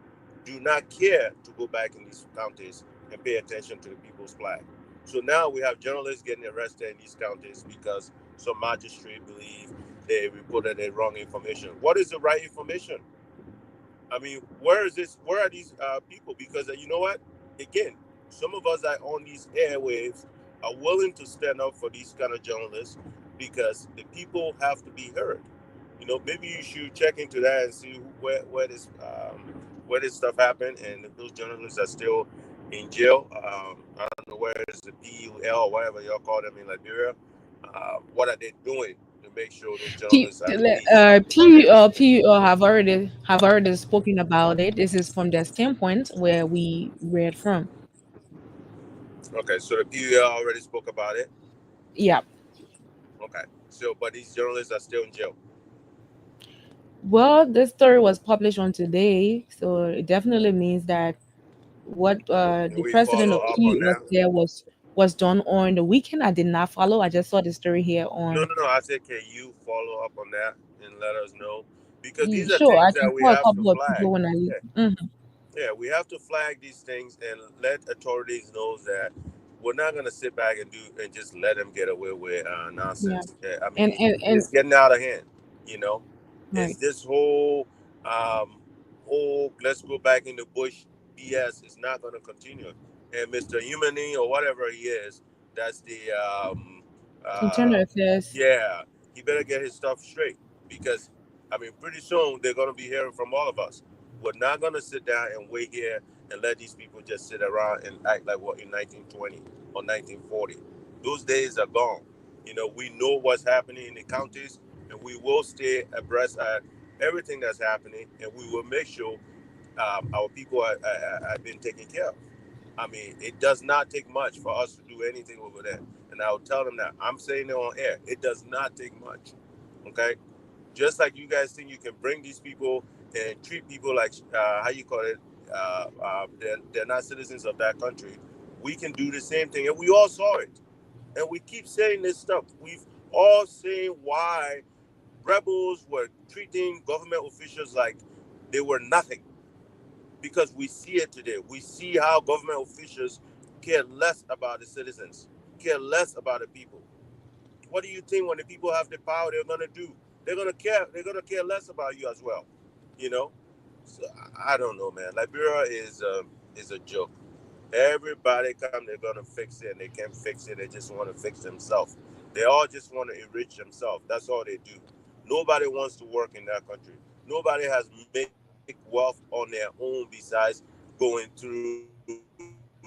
do not care to go back in these counties and pay attention to the people's flag. So now we have journalists getting arrested in these counties because some magistrate believe they reported the wrong information. What is the right information? I mean, where is this? Where are these people? Because you know what? Again, some of us that on these airwaves are willing to stand up for these kind of journalists because the people have to be heard. You know, maybe you should check into that and see where this stuff happened, and if those journalists are still in jail. I don't know where is the PUL or whatever y'all call them in Liberia. What are they doing to make sure those journalists are released? PUO have already spoken about it. This is from their standpoint where we read from. Okay, so the PUL already spoke about it. Yeah. Okay, so but these journalists are still in jail. Well, this story was published on today, so it definitely means that what Can the we president follow of up on PUO that? there was done on the weekend. I did not follow. I just saw the story here No, on. no, no. I said, can you follow up on that and let us know? Because these are Sure, I things can that we call a have to couple of flag. people when I. Yeah, Mhm. yeah, we have to flag these things and let authorities know that we're not gonna sit back and just let them get away with Yeah, nonsense. Yeah, I and mean, and and it's getting out of hand. You know, it's right. this um, whole let's go back in the bush BS is not gonna continue. And Mr. Humane or whatever he is, that's the Internal uh, affairs. yeah, he better get his stuff straight because I mean, pretty soon they're gonna be hearing from all of us. We're not gonna sit down and wait here and let these people just sit around and act like what in 1920 or 1940. Those days are gone. You know, we know what's happening in the counties, and we will stay abreast at everything that's happening, and we will make sure our people are being taken care of. I mean, it does not take much for us to do anything over there. And I'll tell them that. I'm saying it on air. It does not take much. Okay? Just like you guys think you can bring these people and treat people like, how you call it, they're not citizens of that country. We can do the same thing. And we all saw it. And we keep saying this stuff. We've all seen why rebels were treating government officials like they were nothing because we see it today. We see how government officials care less about the citizens, care less about the people. What do you think when the people have the power they're gonna do? They're gonna care. They're gonna care less about you as well. You know. So I don't know, man. Liberia is a joke. Everybody come, they're gonna fix it, and they can't fix it. They just want to fix themselves. They all just want to enrich themselves. That's all they do. Nobody wants to work in that country. Nobody has make wealth on their own besides going through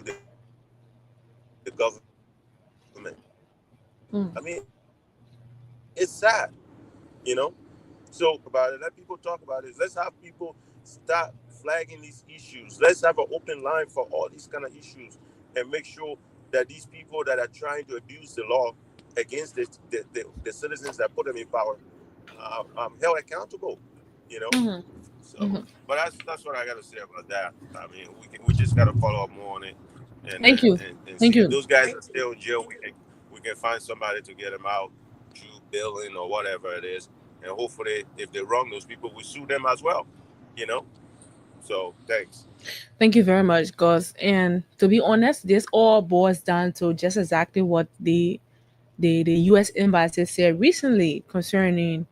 the government. You know, I mean, it's sad, you know. So about it, let people talk about it. Let's have people start flagging these issues. Let's have an open line for all these kind of issues, and make sure that these people that are trying to abuse the law against the citizens that put them in power held accountable. You know. Mm-hmm. So, Mm-hmm. but that's what I got to say about that. I mean, we just got to follow up more on it, and Thank you. and Thank see if you. those guys are still in jail. We can find somebody to get them out through billing or whatever it is, and hopefully, if they wrong those people, we sue them as well. You know. So thanks. Thank you very much, Gus. And to be honest, this all boils down to just exactly what the U.S. embassy said recently concerning,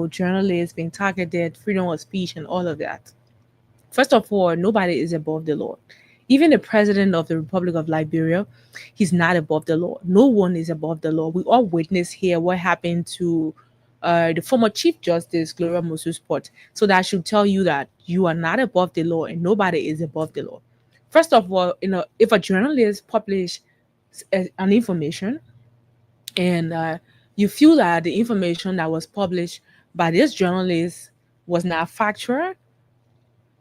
journalists being targeted, freedom of speech, and all of that. First of all, nobody is above the law. Even the president of the Republic of Liberia, he's not above the law. No one is above the law. We all witness here what happened to the former Chief Justice Gloria Musu-Sport. So that should tell you that you are not above the law and nobody is above the law. First of all, if a journalist publish an information and you feel that the information that was published by this journalist was not factual,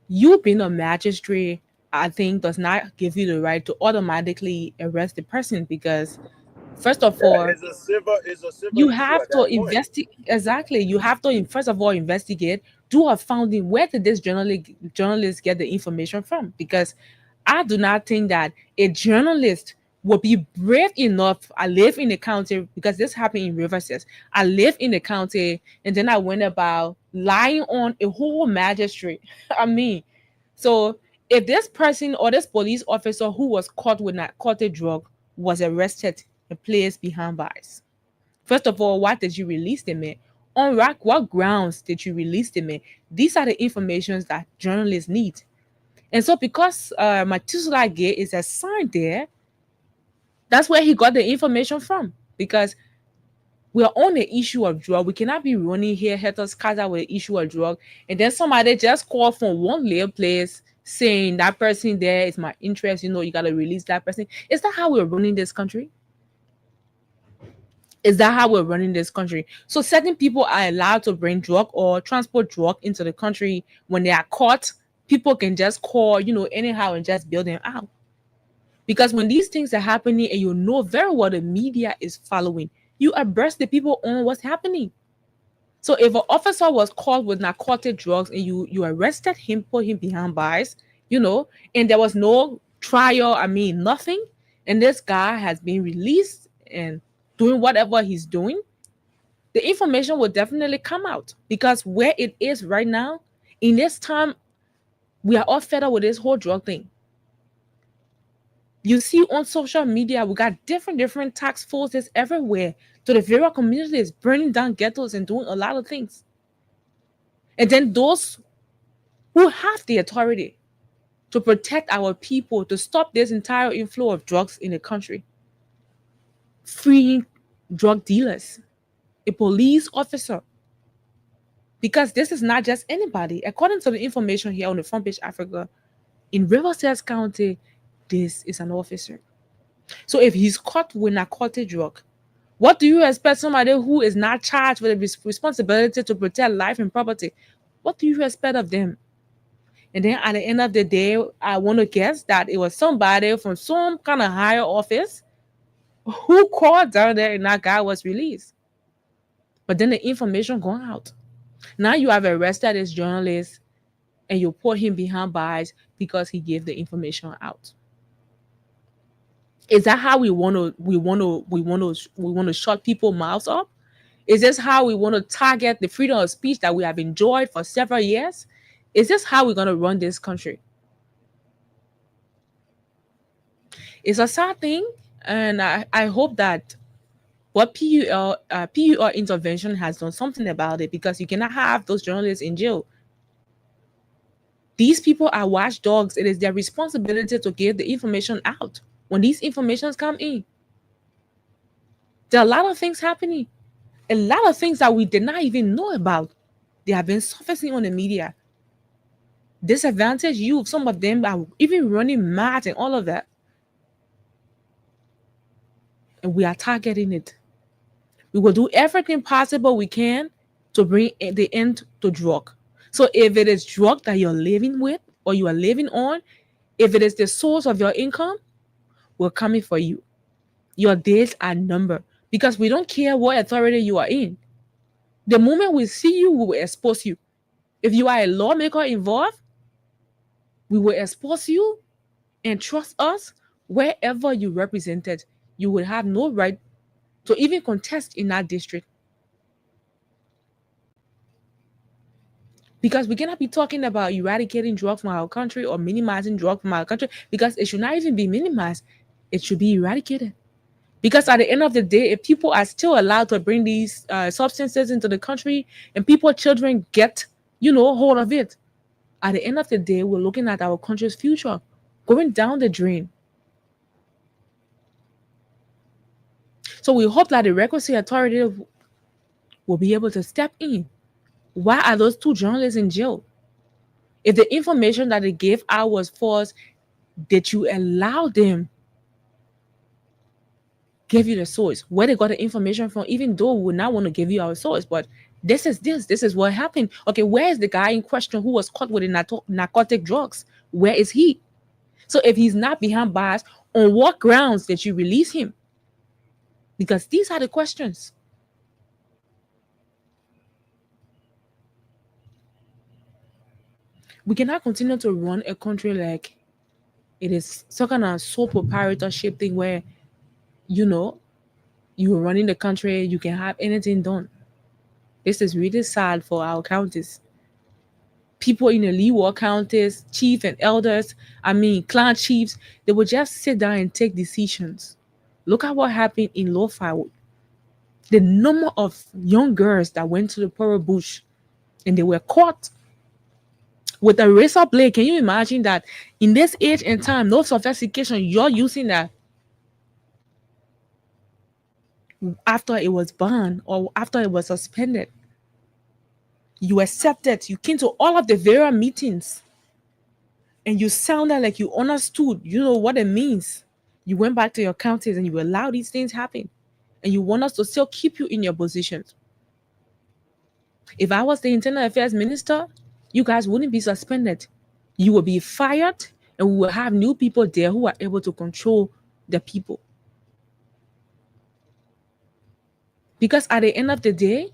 you being a magistrate, I think, does not give you the right to automatically arrest the person because, first of all, It's a civil you issue have at to that point. investigate. Exactly, you have to first of all investigate, do a founding. Where did this journalist get the information from? Because I do not think that a journalist will be brave enough. I live in the county because this happened in Riverside. I live in the county, and then I went about lying on a whole magistrate. I mean, so if this person or this police officer who was caught with narcotic drug was arrested and placed behind bars, first of all, why did you release them? On what grounds did you release them? These are the informations that journalists need. And so because Methuselah Gay is assigned there, that's where he got the information from. Because we are on the issue of drug. We cannot be running here, helter skelter with the issue of drug. And then somebody just called from one little place saying that person there is my interest, you got to release that person. Is that how we're running this country? Is that how we're running this country? So certain people are allowed to bring drug or transport drug into the country. When they are caught, people can just call, anyhow and just bail them out. Because when these things are happening and you know very well the media is following, you abreast the people on what's happening. So if an officer was caught with narcotic drugs and you arrested him, put him behind bars, and there was no trial, nothing, and this guy has been released and doing whatever he's doing, the information will definitely come out. Because where it is right now, in this time, we are all fed up with this whole drug thing. You see on social media, we got different task forces everywhere to the various communities, burning down ghettos and doing a lot of things. And then those who have the authority to protect our people, to stop this entire inflow of drugs in the country, freeing drug dealers, a police officer. Because this is not just anybody. According to the information here on the Front Page Africa, in Riverside County, this is an officer. So if he's caught with narcotic drug, what do you expect somebody who is not charged with the responsibility to protect life and property? What do you expect of them? And then at the end of the day, I want to guess that it was somebody from some kind of higher office who called down there and that guy was released. But then the information gone out. Now you have arrested this journalist and you put him behind bars because he gave the information out. Is that how we want to shut people's mouths up? Is this how we want to target the freedom of speech that we have enjoyed for several years? Is this how we're going to run this country? It's a sad thing, and I hope that what PUR intervention has done something about it, because you cannot have those journalists in jail. These people are watchdogs. It is their responsibility to give the information out when these informations come in. There are a lot of things happening. A lot of things that we did not even know about. They have been surfacing on the media. Disadvantaged youth, some of them are even running mad and all of that. And we are targeting it. We will do everything possible we can to bring the end to drug. So if it is drug that you're living with or you are living on, if it is the source of your income, we're coming for you. Your days are numbered because we don't care what authority you are in. The moment we see you, we will expose you. If you are a lawmaker involved, we will expose you, and trust us, wherever you represented, you will have no right to even contest in that district. Because we cannot be talking about eradicating drugs from our country or minimizing drugs from our country, because it should not even be minimized. It should be eradicated. Because at the end of the day, if people are still allowed to bring these substances into the country and children get, hold of it, at the end of the day, we're looking at our country's future going down the drain. So we hope that the Requisite Authority will be able to step in. Why are those 2 journalists in jail? If the information that they gave out was false, did you allow them give you the source? Where they got the information from, even though we would not want to give you our source, but this is what happened. Okay, where is the guy in question who was caught with the narcotic drugs? Where is he? So if he's not behind bars, on what grounds did you release him? Because these are the questions. We cannot continue to run a country like it is some kind of sole proprietorship thing where, you're running the country, you can have anything done. This is really sad for our counties. People in the Leeward counties, chiefs and elders, clan chiefs, they will just sit down and take decisions. Look at what happened in Low Firewood. The number of young girls that went to the Poro Bush and they were caught with a razor blade. Can you imagine that in this age and time, no sophistication, you're using that after it was banned or after it was suspended? You accepted, you came to all of the various meetings and you sounded like you understood, what it means. You went back to your counties and you allowed these things happen. And you want us to still keep you in your positions. If I was the Internal Affairs Minister, you guys wouldn't be suspended. You will be fired and we will have new people there who are able to control the people. Because at the end of the day,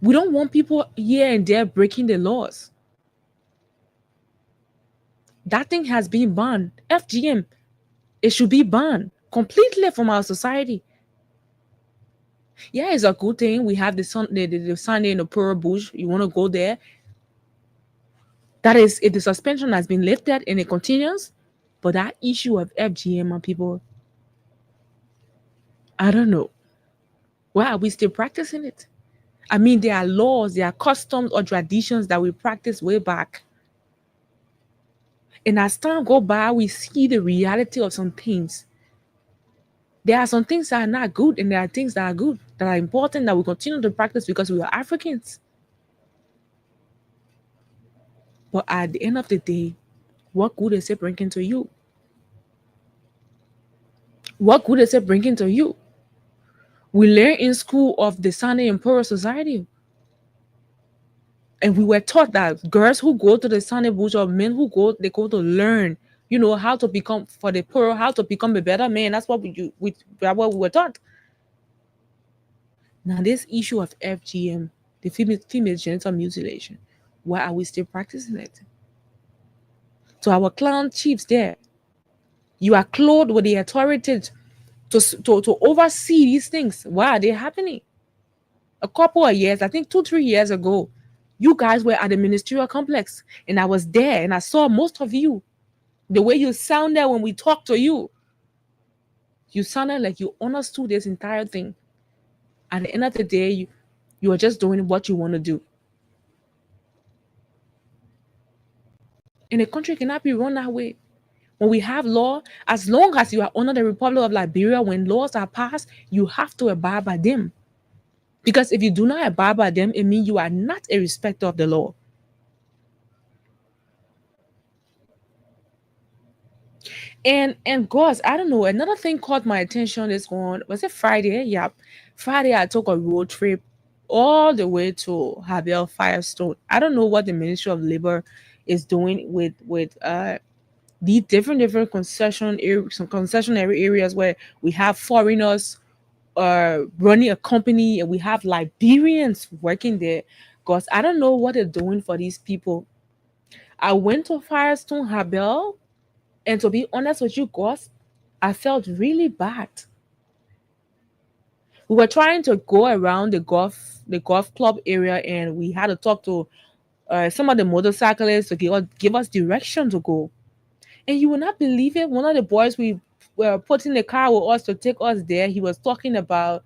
we don't want people here and there breaking the laws. That thing has been banned. FGM, it should be banned completely from our society. Yeah, it's a good thing. We have the Sunday in the Poro Bush. You want to go there? That is, if the suspension has been lifted and it continues. But that issue of FGM on people, I don't know. Why are we still practicing it? There are laws, there are customs or traditions that we practice way back. And as time goes by, we see the reality of some things. There are some things that are not good, and there are things that are good, that are important, that we continue to practice because we are Africans. But at the end of the day, what good is it bringing to you? What good is it bringing to you? We learn in school of the Sunday and Poro Society. And we were taught that girls who go to the Sunday Bush or men who go, they go to learn, how to become, for the poor, how to become a better man. That's what we were taught. Now, this issue of FGM, the female genital mutilation, why are we still practicing it? So our clan chiefs there, you are clothed with the authority to oversee these things. Why are they happening? A couple of years, I think 2-3 years ago, you guys were at the ministerial complex and I was there and I saw most of you. The way you sounded when we talked to you, you sounded like you understood this entire thing. At the end of the day, you are just doing what you want to do. And the country cannot be run that way. When we have law, as long as you are under the Republic of Liberia, when laws are passed, you have to abide by them. Because if you do not abide by them, it means you are not a respecter of the law. And guys, I don't know. Another thing caught my attention is on, was it Friday? Yeah, Friday I took a road trip all the way to Habel Firestone. I don't know what the Ministry of Labor is doing with the different some concessionary areas where we have foreigners running a company and we have Liberians working there. Because I don't know what they're doing for these people. I went to Firestone Habel, and to be honest with you, guys, I felt really bad. We were trying to go around the golf club area, and we had to talk to some of the motorcyclists to give us direction to go. And you will not believe it. One of the boys we were put in the car with us to take us there, he was talking about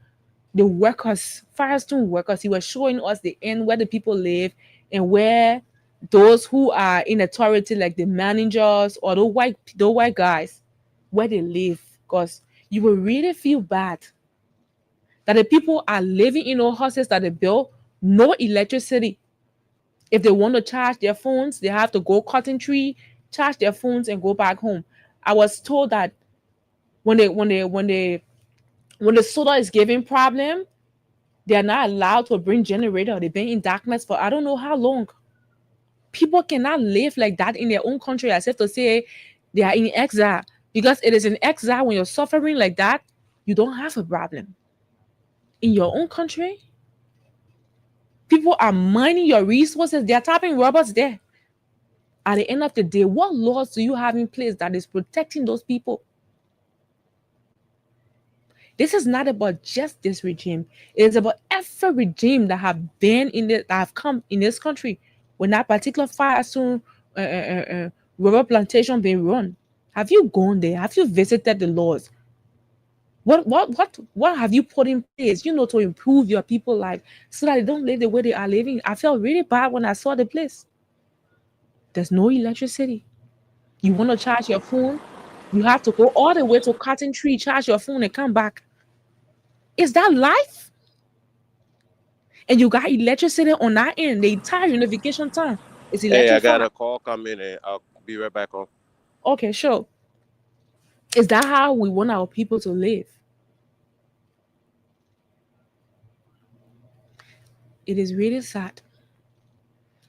the workers, Firestone workers. He was showing us the end where the people live and where those who are in authority, like the managers or the white guys, where they live. Because you will really feel bad that the people are living in those houses that they built, no electricity. If they want to charge their phones, they have to go cutting tree, charge their phones, and go back home. I was told that when the solar is giving problem, they are not allowed to bring generator. They've been in darkness for I don't know how long. People cannot live like that in their own country, as if to say they are in exile. Because it is in exile when you're suffering like that, you don't have a problem. In your own country, people are mining your resources. They are tapping robbers there. At the end of the day, what laws do you have in place that is protecting those people? This is not about just this regime. It is about every regime that have been that have come in this country. When that particular Firestone rubber plantation being run, have you gone there? Have you visited the laws? What have you put in place, to improve your people's life so that they don't live the way they are living? I felt really bad when I saw the place. There's no electricity. You want to charge your phone, you have to go all the way to Cotton Tree, charge your phone, and come back. Is that life? And you got electricity on that end. The entire unification time is Hey, I got electrified. a call coming and I'll be right back on. Okay, sure. Is that how we want our people to live? It is really sad.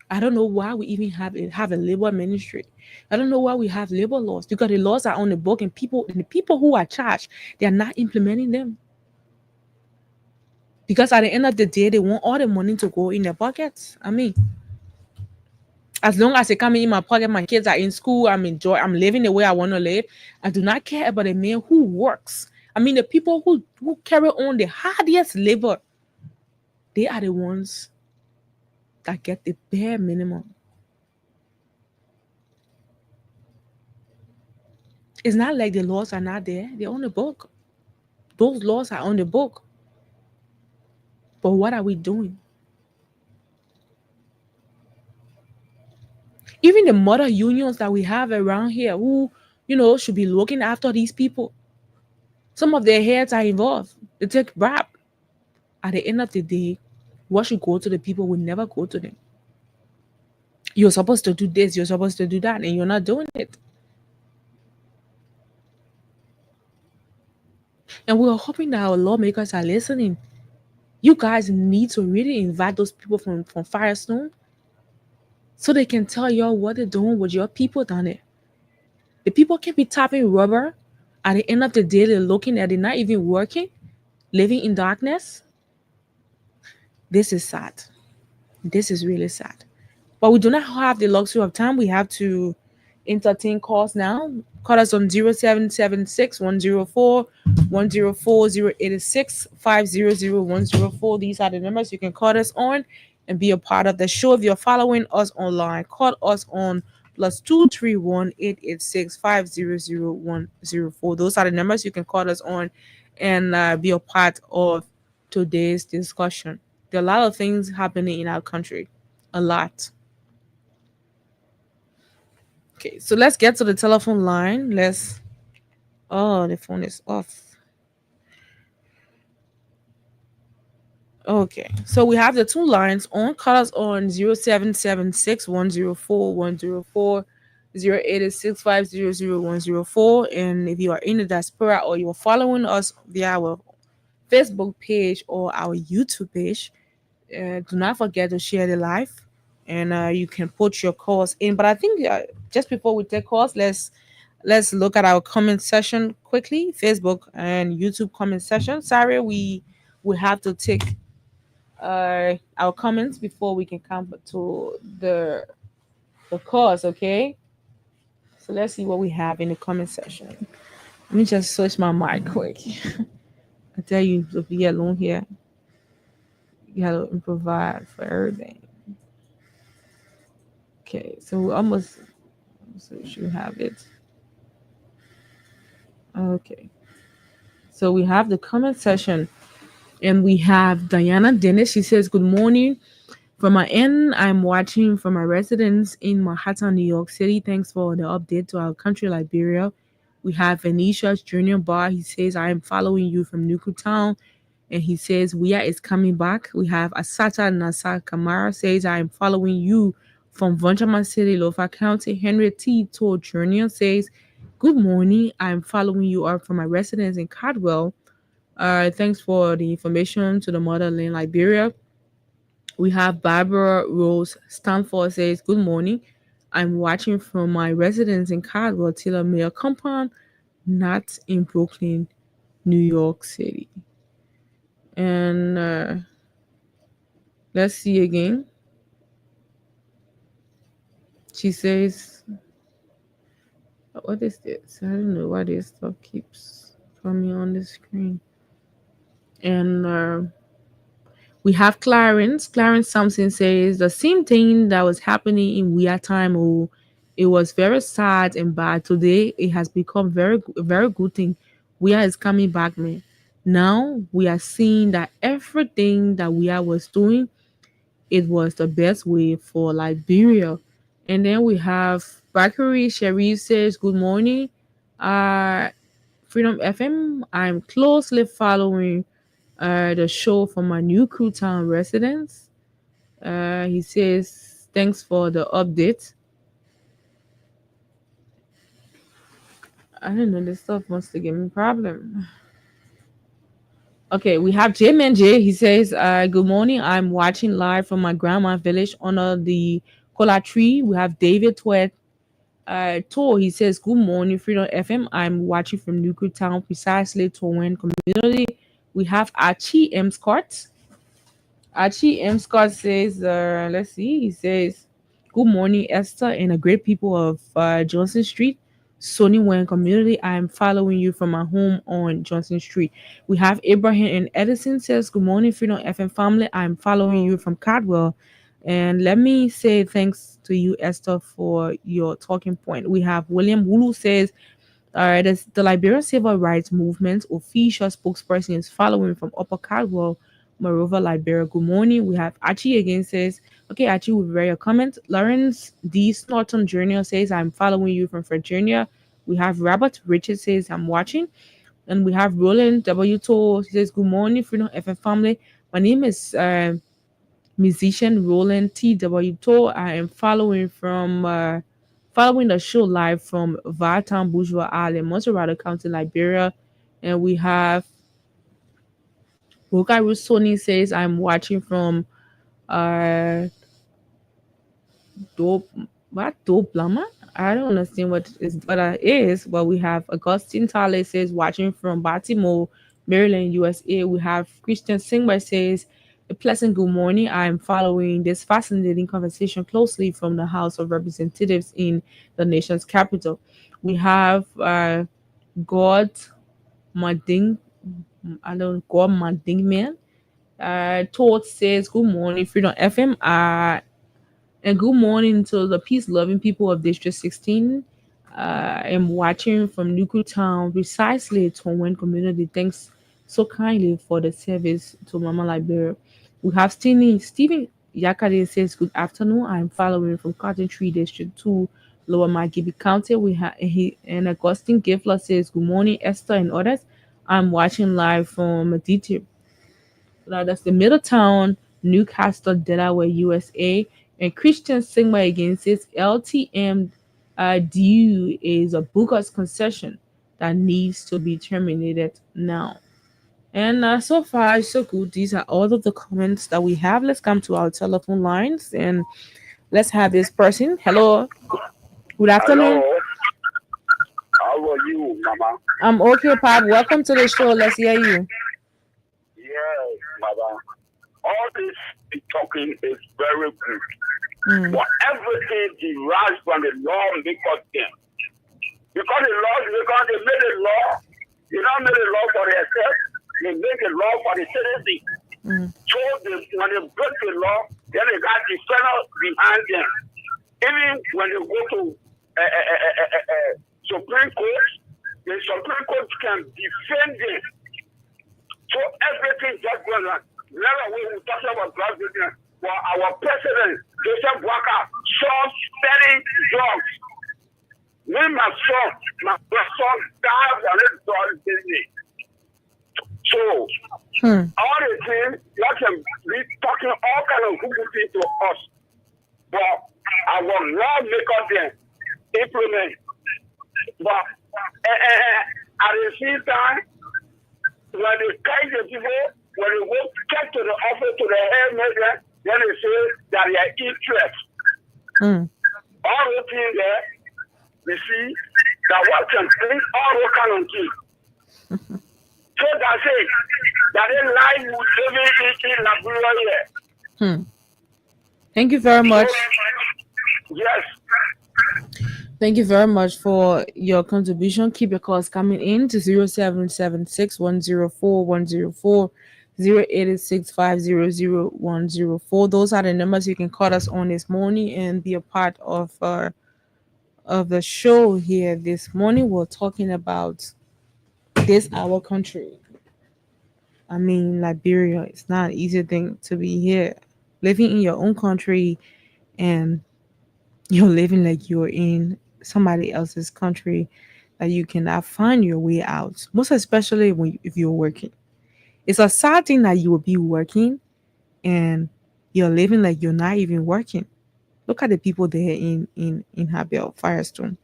I don't know why we even have a labor ministry. I don't know why we have labor laws, because the laws are on the book, and the people who are charged, they are not implementing them. Because at the end of the day, they want all the money to go in their pockets. I mean, as long as they come in my pocket, my kids are in school, I'm living the way I want to live. I do not care about the man who works. I mean, the people who carry on the hardest labor, they are the ones that get the bare minimum. It's not like the laws are not there. They're on the book. Those laws are on the book. But what are we doing? Even the mother unions that we have around here who, should be looking after these people, some of their heads are involved. They take bribe. At the end of the day, what should go to the people will never go to them. You're supposed to do this, you're supposed to do that, and you're not doing it. And we're hoping that our lawmakers are listening. You guys need to really invite those people from Firestone so they can tell y'all what they're doing with your people down there. The people can be tapping rubber. At the end of the day, they're looking at it, not even working, living in darkness. This is sad. This is really sad. But we do not have the luxury of time. We have to entertain calls now. Call us on 0776 104 104 086 500 104. These are the numbers you can call us on and be a part of the show. If you're following us online, call us on +231 886 500 104. Those are the numbers you can call us on and be a part of today's discussion. There are a lot of things happening in our country. A lot. Okay, so let's get to the telephone line. Oh, the phone is off. Okay, so we have the two lines on. Call us on 0776 104 104. 0886500104. And if you are in the diaspora or you're following us via our Facebook page or our YouTube page, do not forget to share the live, and you can put your calls in. But I think just before we take calls, let's look at our comment section quickly. Facebook and YouTube comment section. Sorry, we have to take our comments before we can come to the calls. Okay, so let's see what we have in the comment section. Let me just switch my mic quick. I tell you, to be alone here, you gotta improvise for everything. Okay, so we almost, so we should have it. Okay, so we have the comment section, and we have Diana Dennis. She says, "Good morning. From my end, I'm watching from my residence in Manhattan, New York City. Thanks for the update to our country, Liberia." We have Venetia's Junior Bar. He says, "I am following you from Nuku Town." And he says, "Wia is coming back." We have Asata Nasa Kamara says, "I am following you from Vonchama City, Lofa County." Henry T. Toll Jr. says, "Good morning. I'm following you up from my residence in Caldwell. Thanks for the information to the motherland, Liberia." We have Barbara Rose Stanford says, "Good morning. I'm watching from my residence in Caldwell, Taylor Mayor Compound, not in Brooklyn, New York City." And let's see again. She says, "What is this? I don't know why this stuff keeps coming on the screen." And we have Clarence. Clarence Sampson says, "The same thing that was happening in Wia time. Oh, it was very sad and bad. Today, it has become a very good thing. Wia is coming back, man. Now we are seeing that everything that Wia was doing, it was the best way for Liberia." And then we have Bakari Sharif says, "Good morning. Freedom FM. I'm closely following the show from my new Crew Town residence." He says, "Thanks for the update." I don't know, this stuff wants to give me problem. Okay, we have J-Man J. He says, "Good morning. I'm watching live from my grandma village under the cola tree." We have David Twet Tor. He says, "Good morning, Freedom FM. I'm watching from Nuku Town, precisely Towen community." We have Archie M. Scott. Archie M. Scott says, let's see, he says, "Good morning, Esther, and the great people of Johnson Street, Sony Wen community. I'm following you from my home on Johnson Street." We have Abraham and Edison says, "Good morning, Freedom FM family. I'm following you from Cardwell." And let me say thanks to you, Esther, for your talking point. We have William Wulu says, the Liberian Civil Rights Movement official spokesperson is following from Upper Caldwell, Monrovia, Liberia. Good morning. We have Archie again says, okay, Archie, we'll read your comment. Lawrence D. Snorton Jr. says, "I'm following you from Virginia." We have Robert Richard says, "I'm watching." And we have Roland W. Toll. He says, "Good morning, Freedom FM family. My name is musician Roland T.W. Toll. I am following the show live from Vartan Bourgeois Island, Montserrat County, Liberia." And we have Bokaru Sony says, "I'm watching from Dope Lama." I don't understand what that is, but we have Augustine Tale says, "Watching from Baltimore, Maryland, USA." We have Christian Singber says, "A pleasant good morning. I'm following this fascinating conversation closely from the House of Representatives in the nation's capital." We have God Mading, God Mading Man. Todd says, "Good morning, Freedom FM. And good morning to the peace-loving people of District 16. I'm watching from Nuku Town, precisely to Towen community. Thanks so kindly for the service to Mama Liberia." We have Stephen Yakade says, "Good afternoon. I'm following from Cotton Tree District 2, Lower Magibi County." We have and Augustine Gifler says, "Good morning, Esther and others. I'm watching live from Mediti." That's the Middletown, Newcastle, Delaware, USA. And Christian Sigma again says, "LTM due is a bookers concession that needs to be terminated now. And so far, so good. These are all of the comments that we have. Let's come to our telephone lines and let's have this person. Hello. Good afternoon. Hello. How are you, Mama? I'm okay, Pop. Welcome to the show. Let's hear you. Yes, Mama. All this talking is very good. Mm. But everything derives from the lawmakers them. Because the lawmakers, they made a law. They don't make a law for themselves. They make a law for the citizens. Mm. So when they break the law, then they got defenders behind them. Even when they go to Supreme Court, the Supreme Court can defend them. So everything just goes on. Never when we talk about drug business, for our president, Joseph Walker, sold steady drugs. When my son died on his drug business. So, all the things, you can be talking all kind of good things to us. But our lawmakers then implement. But at the same time, when they catch the people, when they go get to the office, to the head measure, then they say that they are interest. All the things there, we see that what can bring all those kind of things. So that's it. That is life we living in Liberia here. Thank you very much. Yes. Thank you very much for your contribution. Keep your calls coming in to 0776 104 104 086 500 104. Those are the numbers you can call us on this morning and be a part of the show here this morning. We're talking about this our country. I mean, Liberia, it's not an easy thing to be here. Living in your own country and you're living like you're in somebody else's country that you cannot find your way out. Most especially if you're working. It's a sad thing that you will be working and you're living like you're not even working. Look at the people there in Habel, Firestone.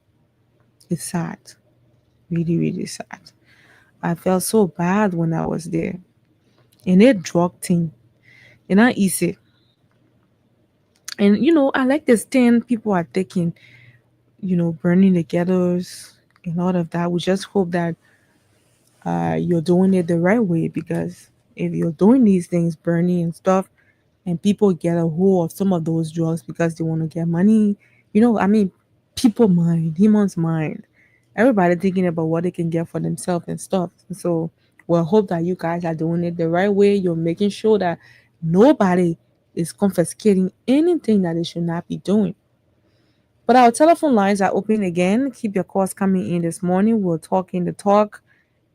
It's sad. Really, really sad. I felt so bad when I was there. And that drug thing, it's not easy. And, I like this stand people are taking, burning the ghettos and all of that. We just hope that you're doing it the right way, because if you're doing these things, burning and stuff, and people get a hold of some of those drugs because they want to get money, people mind, humans mind. Everybody thinking about what they can get for themselves and stuff. And so we'll hope that you guys are doing it the right way. You're making sure that nobody is confiscating anything that they should not be doing. But our telephone lines are open again. Keep your calls coming in this morning. We're talking the talk,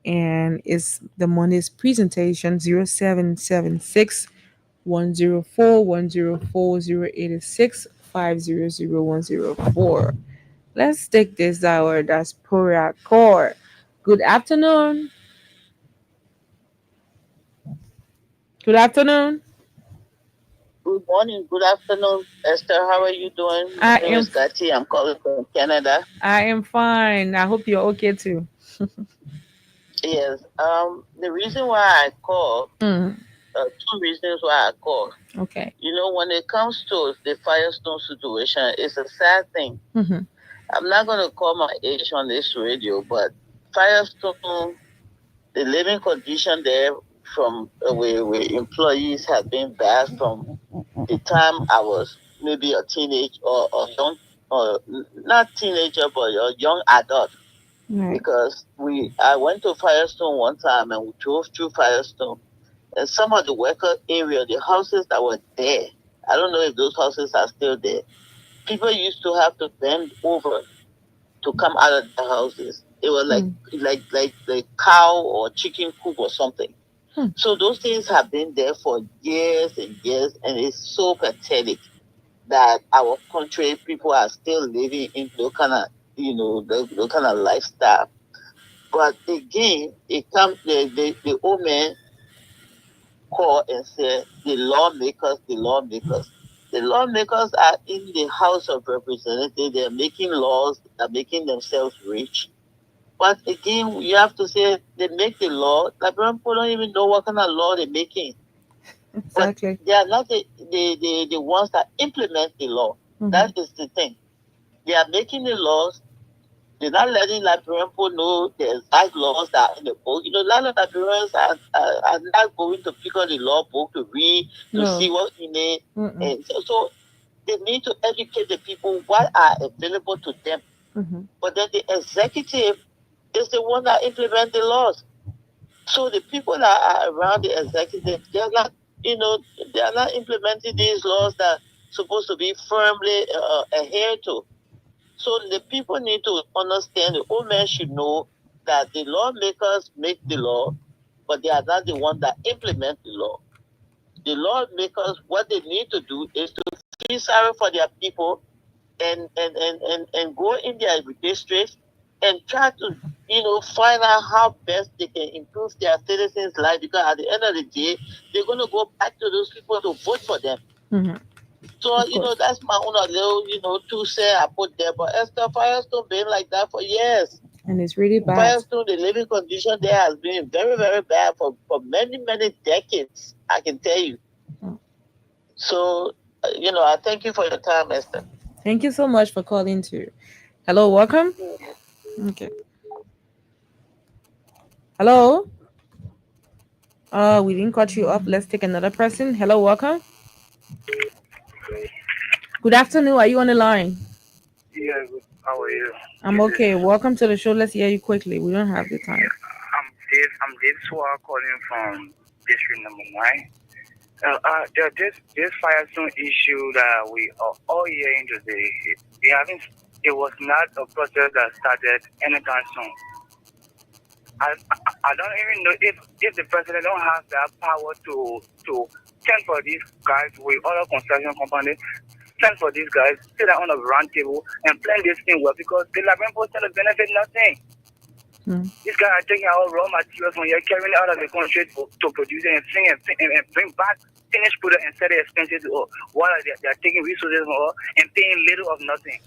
and it's the Monday's presentation 0776 104 104 086 500 104. Let's take this our diaspora core. Good afternoon. Good afternoon. Good morning, good afternoon, Esther. How are you doing? My name is Gatti. I'm calling from Canada. I am fine. I hope you're okay too. Yes. The reason why I called, two reasons why I called. Okay. When it comes to the Firestone situation, it's a sad thing. I'm not going to call my age on this radio, but Firestone, the living condition there from where employees have been bad from the time I was maybe a teenage or young, or not teenager, but a young adult. Right. Because I went to Firestone one time and we drove through Firestone, and some of the worker area, the houses that were there, I don't know if those houses are still there. People used to have to bend over to come out of the houses. They were like the cow or chicken coop or something. So those things have been there for years and years, and it's so pathetic that our country people are still living in those kind of lifestyle. But again, it comes the old man called and said the lawmakers. The lawmakers are in the House of Representatives. They're making laws. They're making themselves rich. But again, you have to say they make the law. Liberian people don't even know what kind of law they're making. Exactly. But they are not the ones that implement the law. Mhm. That is the thing. They are making the laws. They're not letting Liberian people know the exact laws that are in the book. You know, a lot of Liberians are not going to pick up the law book to read, to No. see what in it. Mm-mm. And so they need to educate the people what are available to them. Mhm. But then the executive is the one that implement the laws. So the people that are around the executive, they are not, they are not implementing these laws that are supposed to be firmly adhered to. So the people need to understand, the old man should know that the lawmakers make the law, but they are not the ones that implement the law. The lawmakers, what they need to do is to feel sorry for their people and go in their districts and try to, find out how best they can improve their citizens' life, because at the end of the day, they're going to go back to those people to vote for them. Mhm. So, that's my own little, 2 cents I put there. But Esther, Firestone been like that for years. And it's really bad. Firestone, the living condition there has been very, very bad for many, many decades, I can tell you. So, I thank you for your time, Esther. Thank you so much for calling too. Hello, welcome. Okay. Hello. We didn't cut you up. Let's take another person. Hello, welcome. Good afternoon. Are you on the line? Yeah, good. How are you? I'm okay. Welcome to the show. Let's hear you quickly. We don't have the time. I'm Dave Swar calling from district number 9. This Firestone issue that we are all hearing today, it was not a process that started anytime soon. I don't even know if the president don't have that power to send for these guys with other construction companies, send for these guys, sit down on a round table and plan this thing well, because the Liberian people stand to benefit nothing. These guys are taking our raw materials when you're carrying it out of the country to produce it and bring back finished product and sell it expensive while they're taking resources and paying little of nothing.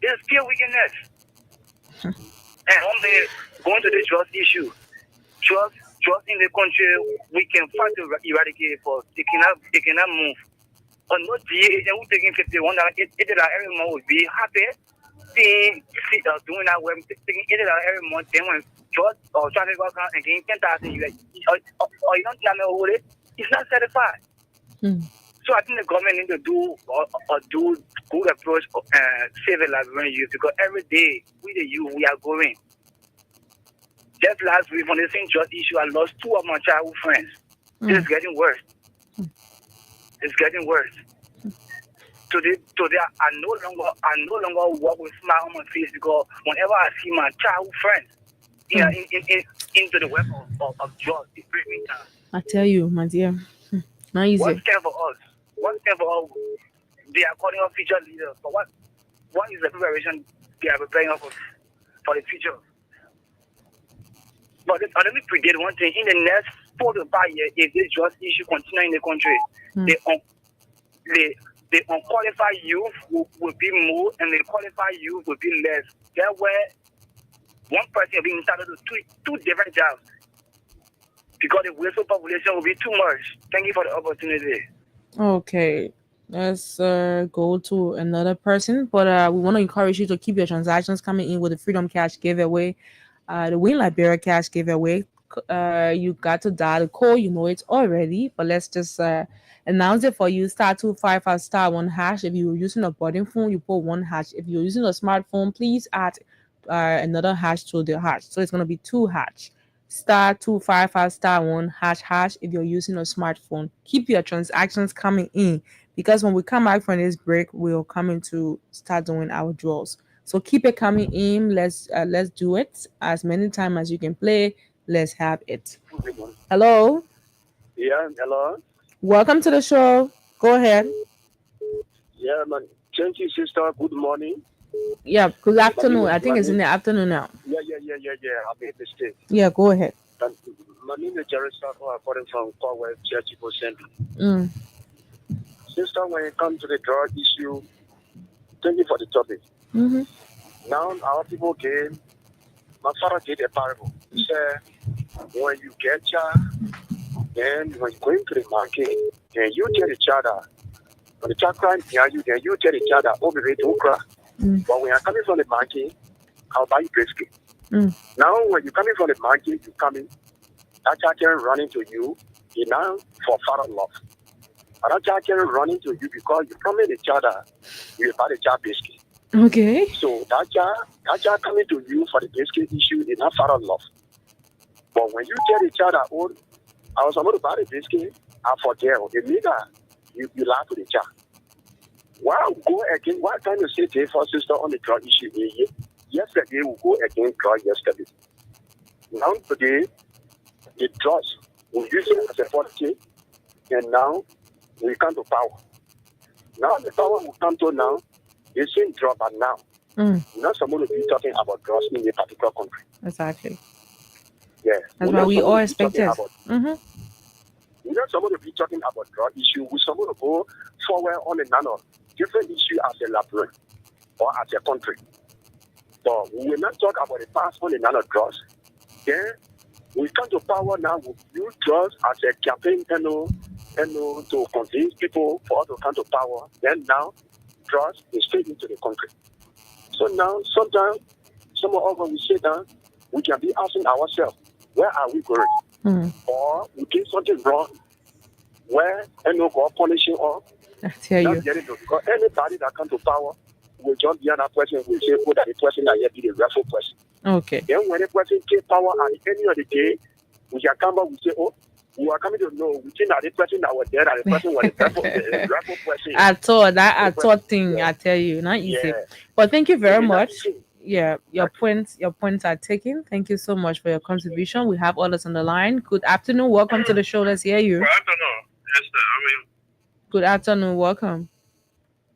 This is pure wickedness. And one day, going to the trust issue, trust in the country, we can fight to eradicate it for. They cannot move. Or no DA agent who taking 51 $8 every month would be happy seeing doing that work, taking $8 every month. Then when trust or traffic worker and getting 10,000 or you don't know what it, it's not satisfied. So I think the government need to do good approach and save the Liberian youth, because every day we the youth we are going. Just last week on the same just issue, I lost 2 of my childhood friends. It's getting worse. It's getting worse. Today I no longer walk with a smile on my face, because whenever I see my childhood friends into the web of drugs, it brings me down. I tell you, my dear, not easy. What's there for us? They are calling us future leaders, but what is the preparation they are preparing us for the future? But let me predict one thing: in the next 4 to 5 years, if this drug issue continues in the country, the unqualified youth will be more, and the qualified youth will be less. That's where one person will be entitled to two different jobs, because the wasteful population will be too much. Thank you for the opportunity. Okay, let's go to another person, but we want to encourage you to keep your transactions coming in with the Freedom Cash giveaway, the Win Liberia Cash giveaway. You got to dial the code, you know it already, but let's just announce it for you. *255 *1#. If you're using a button phone, you put 1#. If you're using a smartphone, please add another hash to the hash. So it's going to be 2#. *255 *1#. If you're using a smartphone, keep your transactions coming in, because when we come back from this break, we're coming to start doing our draws. So keep it coming in. Let's do it as many times as you can play. Let's have it. Hello. Yeah, hello. Welcome to the show. Go ahead. Yeah, man. Thank you, sister. Good morning. Yeah, good afternoon. I think it's in the afternoon now. Yeah. I made a mistake. Yeah, go ahead. My name is Jerry Sako, according from Corwell Church Center. Sister, when it comes to the drug issue, thank you for the topic. Mm-hmm. Now, our people my father gave a parable. He said, when you get child, then when you go into the market, then you tell the child that, when the child crying behind you, then you tell the child that, oh, baby, don't cry. But when you're coming from the market, I'll buy you biscuit. Now, when you're coming from the market, you coming, that child can run into you, you now for father love. And that child can run into you because you promised the child that you buy the child biscuit. Okay. So that child coming to you for the biscuit issue is not father love. But when you tell the child that, oh, I was about to buy the biscuit, I forget, it means that you lie to the child. Why go again? Why can't you say day for sister on the drug issue? Yesterday we go against drug yesterday. Now today, the drugs we use it as a policy, and now we come to power. Now the power we come to now, they say drug, but now we're not supposed to be talking about drugs in a particular country. Exactly. Yeah. That's what we all expected. We're not supposed to be talking about drug issue. We're supposed to go forward on another different issue as a labyrinth or as a country. But we will not talk about the past on another drugs. Then we come to power now. We use drugs as a campaign, to convince people for us to come to power. Then now, drugs is straight into the country. So now, sometimes, some of us when we sit down, we can be asking ourselves, where are we going? Or we did something wrong, where God punishing us. I tell you. Because anybody that comes to power will just be another person will say, oh, that the person that yet be the rightful person. Okay. Then when the person take power at the end of the day, we can come back and say, oh, we are coming to know we think that the person that was there, that the person was the rightful person. I thought thing, I tell you, not easy. Yeah. But thank you very much. Yeah, your points are taken. Thank you so much for your contribution. We have others on the line. Good afternoon. Welcome to the show. Let's hear you. Good afternoon. Yes, sir. How are you? Good afternoon. Welcome.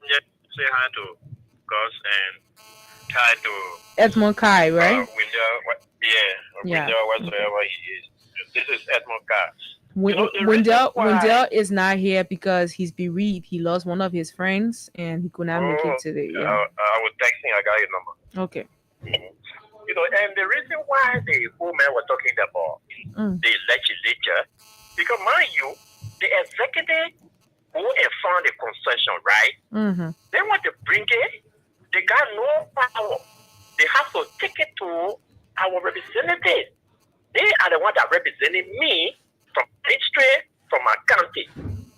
Yeah, say hi to Gus and hi to Edmond Kai, right? Wendell, whatsoever he is. This is Edmond Kai. Wendell is not here because he's bereaved. He lost one of his friends and he could not make it today. Yeah. I was texting. I got your number. Okay. And the reason why the woman was talking about the legislature, because mind you, the executive go and found the concession, right? They want to bring it. They got no power. They have to take it to our representatives. They are the ones that representing me from district, from my county.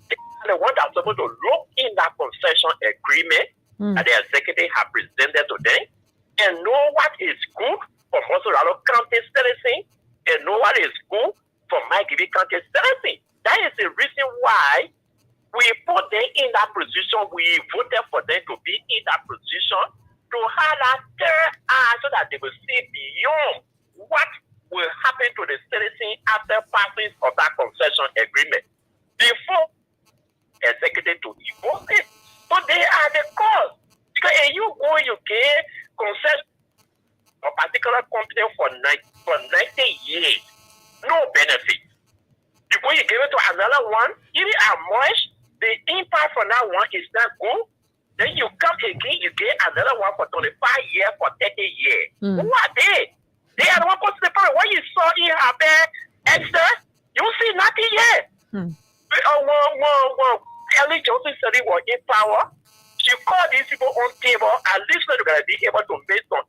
They are the ones that are supposed to look in that concession agreement that the executive have presented to them and know what is good for Mosoralo County citizen and know what is good for Maigibi County citizen. That is the reason why we put them in that position. We voted for them to be in that position to have that third eye so that they will see beyond what will happen to the citizen after passing of that concession agreement. Before executive to impose it. So they are the cause. Because you go, you get concession a particular company for 90 years, no benefit. You go, you give it to another one, even how much the impact for that one is not good. Then you come again, you get another one for 25 years, for 30 years. Who are they? They are the one supposed to pay. What you saw in her bed, Esther, you see nothing yet. Ellie Johnson said he was in power. She called these people on table, at least they're going to be able to make some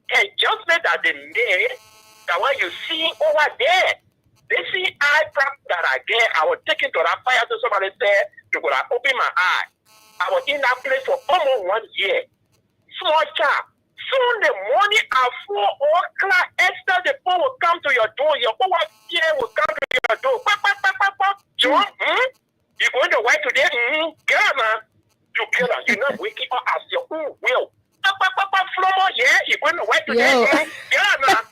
adjustment that they made. That what you see over there, they see eye practice that I get. I was taken to that fire, so somebody said, to go and open my eye. I was in that place for almost 1 year. Small child. Soon the morning at 4 o'clock, Esther, the phone will come to your door. Your phone will come to your door. John, you going to work today? Girl, man. You kill her. You're not waking up as your own will. Flomo, yeah, you're going to work today? Girl, man.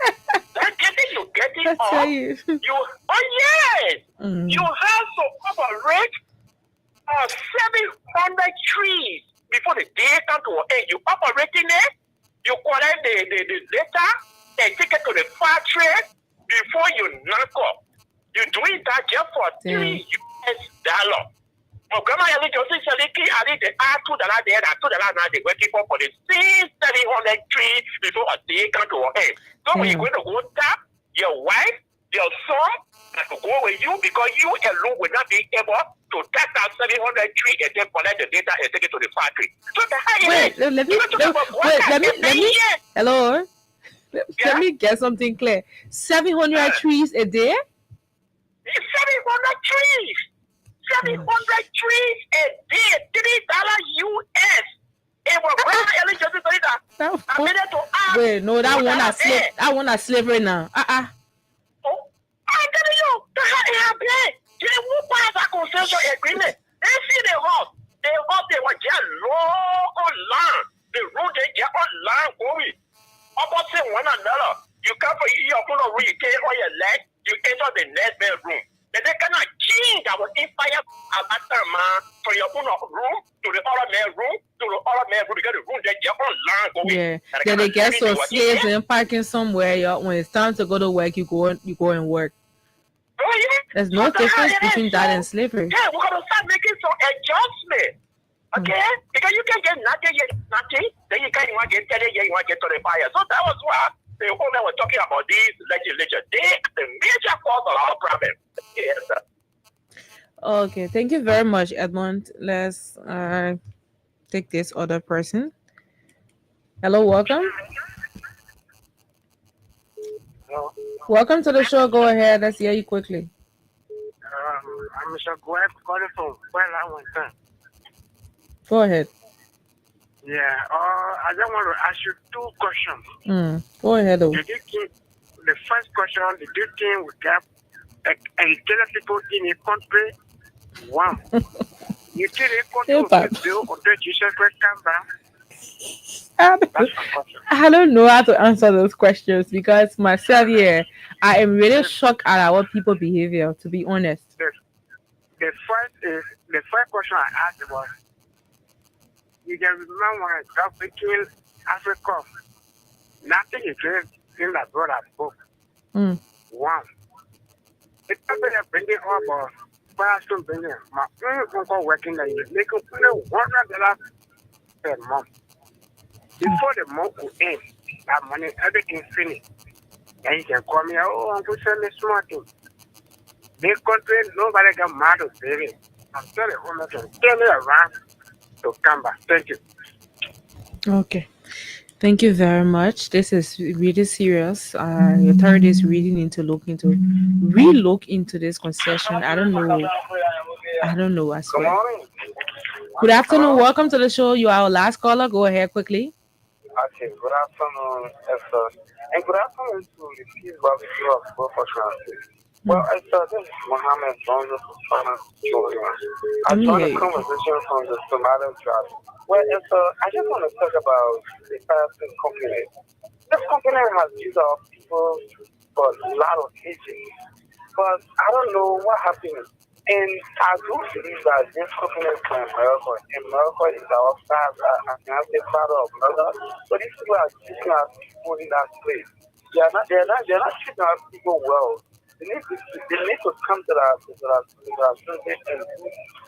That getting you getting off. You, yes. You have to operate 700 trees before the day comes to an end. You operating it. You collect the data and take it to the factory before you knock up. You're doing that just for $3 US. Oh, come on, you just say, I need the $2 there and $2 now. They were keep up for the 700 tree before a day come to our end. So when you're going to go tap your wife, your son, that to go with you because you alone will not be able to tap that 700 tree and then collect the data and take it to the factory. So the Wait, let me. Hello. Let me get something clear. 700 trees a day? 700 trees. 700 trees a day. $3 US. It was wait, no, that one are slave. That one are slavery now. Oh, I'm telling you, the hell they won't pass a concession agreement. They see the house. They were just low on land. The road they get on land going. Opposite one another. You come for your phone or you take on your leg, you enter the next bedroom. Then they cannot change our empire from your own room to the other man's room to the other man's room because the room they get on land going. Yeah. Then they get some slaves and parking somewhere. When it's time to go to work, you go and work. Oh, yeah. There's no difference between that and slavery. Yeah, we're gonna start making some adjustment. Okay? Because you can get nothing, then you can't even get 30 years, you want to get to the fire. So that was why the women were talking about this legislature. They are the major cause of our problem. Yes, sir. Okay, thank you very much, Edmund. Let's take this other person. Hello, welcome. Hello. Welcome to the show. Go ahead. Let's hear you quickly. I'm Mr. Gweb calling from Wellington. Go ahead. Yeah, I just want to ask you two questions. Go ahead. Though. The first question, did you think we get educated people in a country? One. You think a country will build until Jesus Christ comes back? I don't know how to answer those questions because myself here, I am really shocked at our people behavior, to be honest. The first question I asked was, you can remember when I talked between Africa, nothing is really in that brought a book. One. It's not that I'm bringing up Firestone building. My uncle working there, he's making $100 per month. Before the month will end, that money, everything finished. And you can call me, oh, Uncle, send me small thing. Big country, nobody got mad to pay it. I'm telling you, tell me around to come back. Thank you. Okay. Thank you very much. This is really serious. The authority is really need to look into this concession. I don't know. I swear. Good afternoon. Welcome to the show. You are our last caller. Go ahead quickly. Okay. Good afternoon, Esther. And good afternoon to the Peace Barbecue of Professionals. Well, Esther, this is Mohammed Bonzo from Georgia. I joined the conversation from the Somali tribe. Well, Esther, I just want to talk about the Firestone company. This company has used our people for a lot of ages, but I don't know what happened. And I do believe that this company is from America, and America is our father of mother. So these people are treating our people in that place. They're not treating our people well. They need to come to that and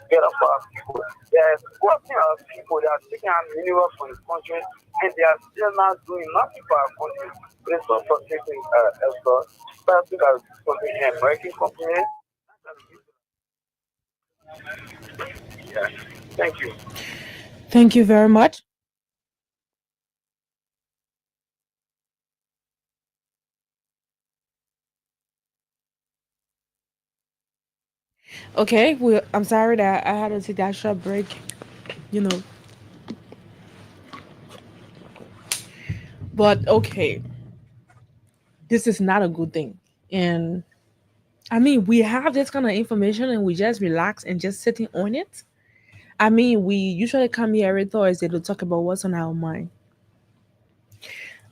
get up our people. They are exploiting our people. They are taking our minerals from the country, and they are still not doing nothing for our country. It's so frustrating as well. Especially as an American company. Yeah. Thank you. Thank you very much. Okay, I'm sorry that I had to take that short break, But okay, this is not a good thing. And I mean, we have this kind of information and we just relax and just sitting on it. I mean, we usually come here every Thursday to talk about what's on our mind.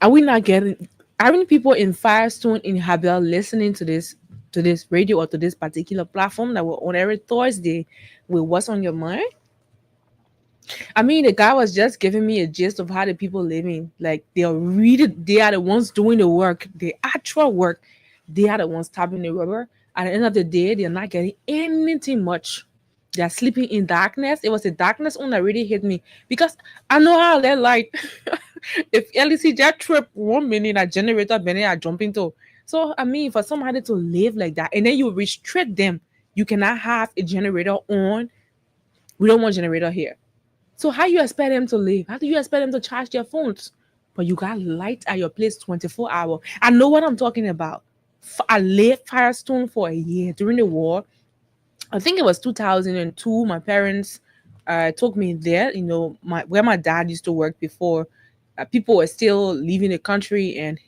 Are many people in Firestone in Habel listening to this radio or to this particular platform that we're on every Thursday with what's on your mind? I mean, the guy was just giving me a gist of how the people living. Like they are the ones doing the work, the actual work. They are the ones tapping the rubber. At the end of the day, they're not getting anything much. They're sleeping in darkness. It was the darkness one that really hit me because I know how they're like. If LEC just trip 1 minute, a generator, Benny, I jump into. So I mean, for somebody to live like that, and then you restrict them, you cannot have a generator on. We don't want generator here. So how you expect them to live? How do you expect them to charge their phones? But you got light at your place 24 hours. I know what I'm talking about. I lived Firestone for a year during the war. I think it was 2002. My parents took me there. You know, where my dad used to work before. People were still leaving the country, and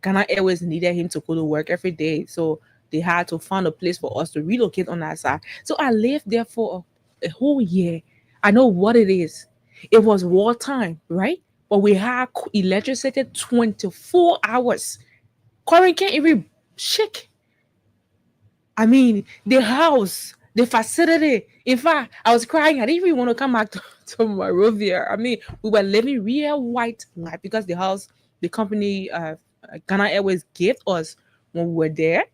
Ghana Airways needed him to go to work every day. So they had to find a place for us to relocate on that side. So I lived there for a whole year. I know what it is. It was wartime, right? But we had electricity 24 hours. Current can't even shake. I mean, the house, the facility. In fact, I was crying. I didn't even want to come back to Monrovia. I mean, we were living real white life because the house, the company, Ghana Airways gave us when we were there.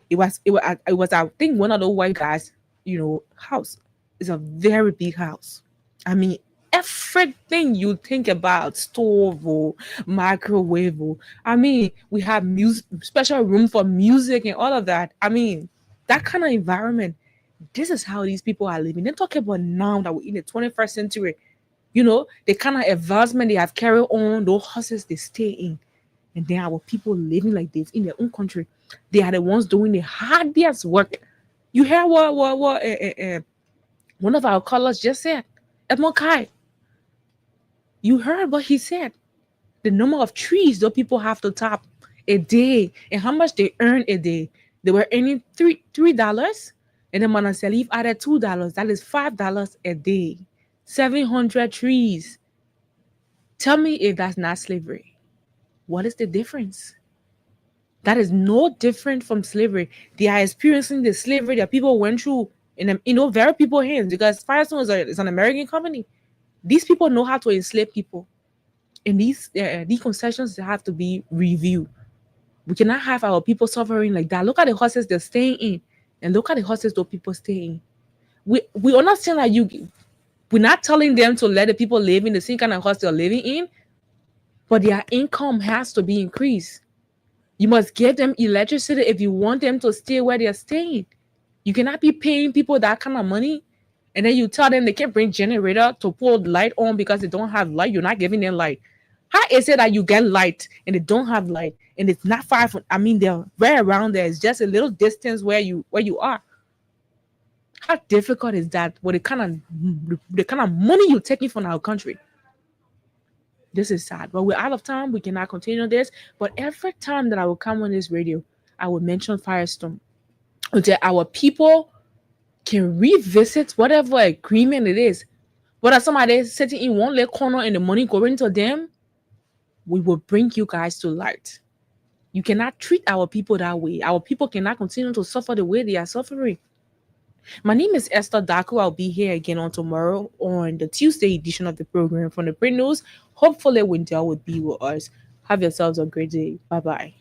It was, I think, one of the white guys, you know, house. It's a very big house. I mean, everything you think about, stove or microwave. I mean, we have music, special room for music and all of that. I mean, that kind of environment. This is how these people are living. They're talking about now that we're in the 21st century. You know, the kind of advancement they have carried on, those houses they stay in. And then our people living like this in their own country. They are the ones doing the hardest work. You hear what one of our callers just said? Edmond Kai. You heard what he said. The number of trees those people have to tap a day and how much they earn a day. They were earning $3, and then Manaselief added $2. That is $5 a day. 700 trees. Tell me if that's not slavery. What is the difference? That is no different from slavery. They are experiencing the slavery that people went through in, you know, very people's hands, because Firestone is an American company. These people know how to enslave people, and these concessions have to be reviewed. We cannot have our people suffering like that. Look at the houses they're staying in, and look at the houses those people stay in. We are not saying that we're not telling them to let the people live in the same kind of house they're living in, but their income has to be increased. You must give them electricity if you want them to stay where they're staying. You cannot be paying people that kind of money, and then you tell them they can't bring generator to put light on because they don't have light. You're not giving them light. How is it that you get light and they don't have light, and it's not far from? I mean, they're right around there. It's just a little distance where you are. How difficult is that with the kind of money you're taking from our country? This is sad, but we're out of time. We cannot continue this. But every time that I will come on this radio, I will mention Firestone, until our people can revisit whatever agreement it is. Whether somebody is sitting in one little corner and the money going to them, we will bring you guys to light. You cannot treat our people that way. Our people cannot continue to suffer the way they are suffering. My name is Esther Daku. I'll be here again on tomorrow on the Tuesday edition of the program from the Print News. Hopefully, Wendell will be with us. Have yourselves a great day. Bye-bye.